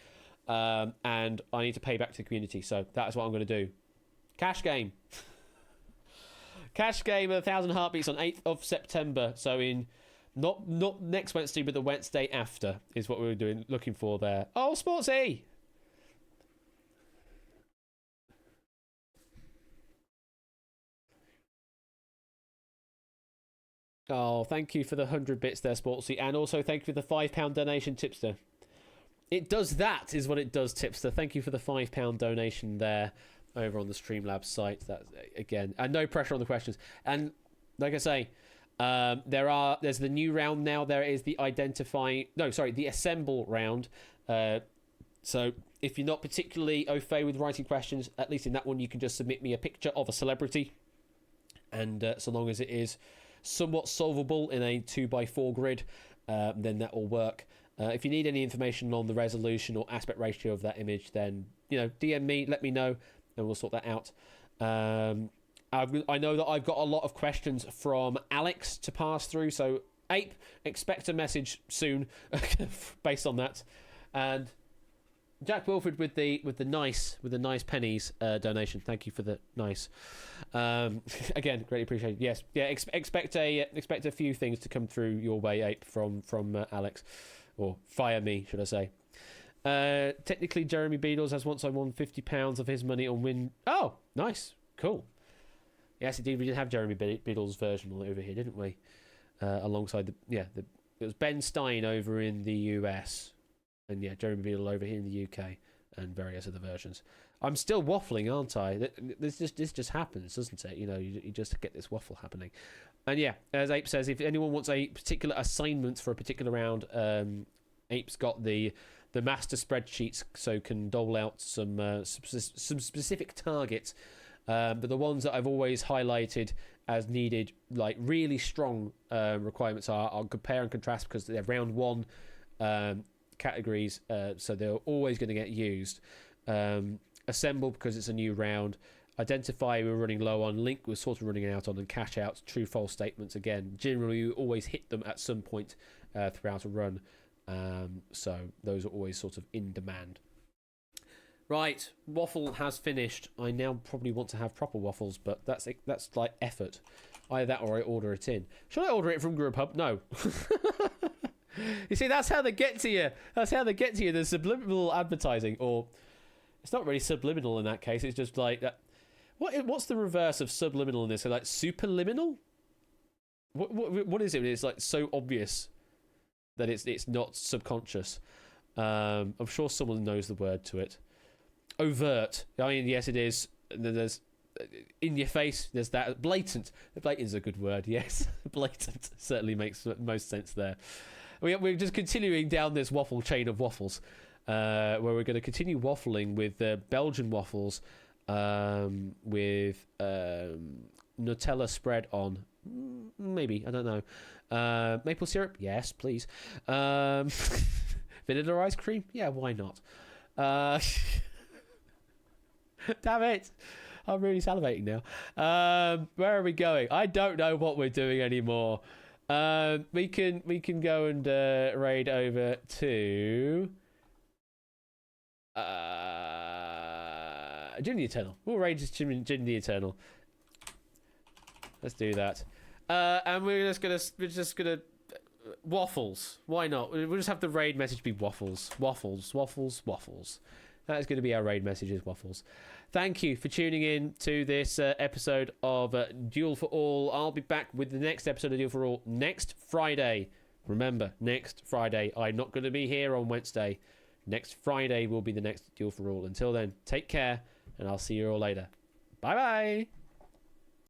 and I need to pay back to the community. So that is what I'm going to do. Cash game. Cash game of 1,000 Heartbeats on 8th of September. So in not next Wednesday, but the Wednesday after is what we were doing. Looking for there. Oh, Sportsy. Oh, thank you for the 100 bits there, Sportsy. And also thank you for the £5 donation, Tipster. It does that, is what it does, Tipster. Thank you for the £5 donation there over on the Streamlabs site. That again, and no pressure on the questions. And like I say, there's the new round now. There is the the assemble round. So if you're not particularly au fait with writing questions, at least in that one you can just submit me a picture of a celebrity, and so long as it is somewhat solvable in a 2x4 grid, then that will work. If you need any information on the resolution or aspect ratio of that image, then DM me, let me know, and we'll sort that out. I know that I've got a lot of questions from Alex to pass through, so Ape, expect a message soon based on that. And Jack Wilford with the nice pennies donation. Thank you for the nice. Again, greatly appreciated. Yes, yeah. Expect a few things to come through your way, Ape, from Alex, or fire me, should I say? Technically, Jeremy Beadles has once I won £50 of his money on win. Oh, nice, cool. Yes, indeed, we did have Jeremy Beadles' version over here, didn't we? Alongside it was Ben Stein over in the US. And yeah, Jeremy Beadle over here in the UK and various other versions. I'm still waffling, aren't I? This just happens, doesn't it? You just get this waffle happening. And yeah, as Ape says, if anyone wants a particular assignment for a particular round, Ape's got the master spreadsheets, so can dole out some specific targets. But the ones that I've always highlighted as needed, like really strong requirements, I'll compare and contrast because they're round one. Categories, so they're always going to get used. Assemble because it's a new round. Identify we're running low on. Link we're sort of running out on. And cash out, true false statements again. Generally you always hit them at some point throughout a run, so those are always sort of in demand. Right, waffle has finished. I now probably want to have proper waffles, but that's like effort. Either that or I order it in. Should I order it from Grubhub? No. You see, that's how they get to you. The subliminal advertising, or it's not really subliminal in that case. It's just like that. What's the reverse of subliminal in this? So like superliminal? What is it? It's like so obvious that it's not subconscious. I'm sure someone knows the word to it. Overt. I mean, yes, it is. And then there's in your face. There's that blatant. Blatant is a good word. Yes, blatant certainly makes most sense there. We're just continuing down this waffle chain of waffles, where we're going to continue waffling with Belgian waffles, with Nutella spread on. Maybe, I don't know. Maple syrup, yes, please. Vanilla ice cream, yeah, why not? Damn it, I'm really salivating now. Where are we going? I don't know what we're doing anymore. We can go and raid over to Jim the Eternal. We'll raid Jim the Eternal. Let's do that. And we're just gonna waffles. Why not? We'll just have the raid message be waffles. Waffles, waffles, waffles. That is going to be our raid messages, waffles. Thank you for tuning in to this episode of Duel for All. I'll be back with the next episode of Duel for All next Friday. Remember, next Friday. I'm not going to be here on Wednesday. Next Friday will be the next Duel for All. Until then, take care, and I'll see you all later. Bye-bye.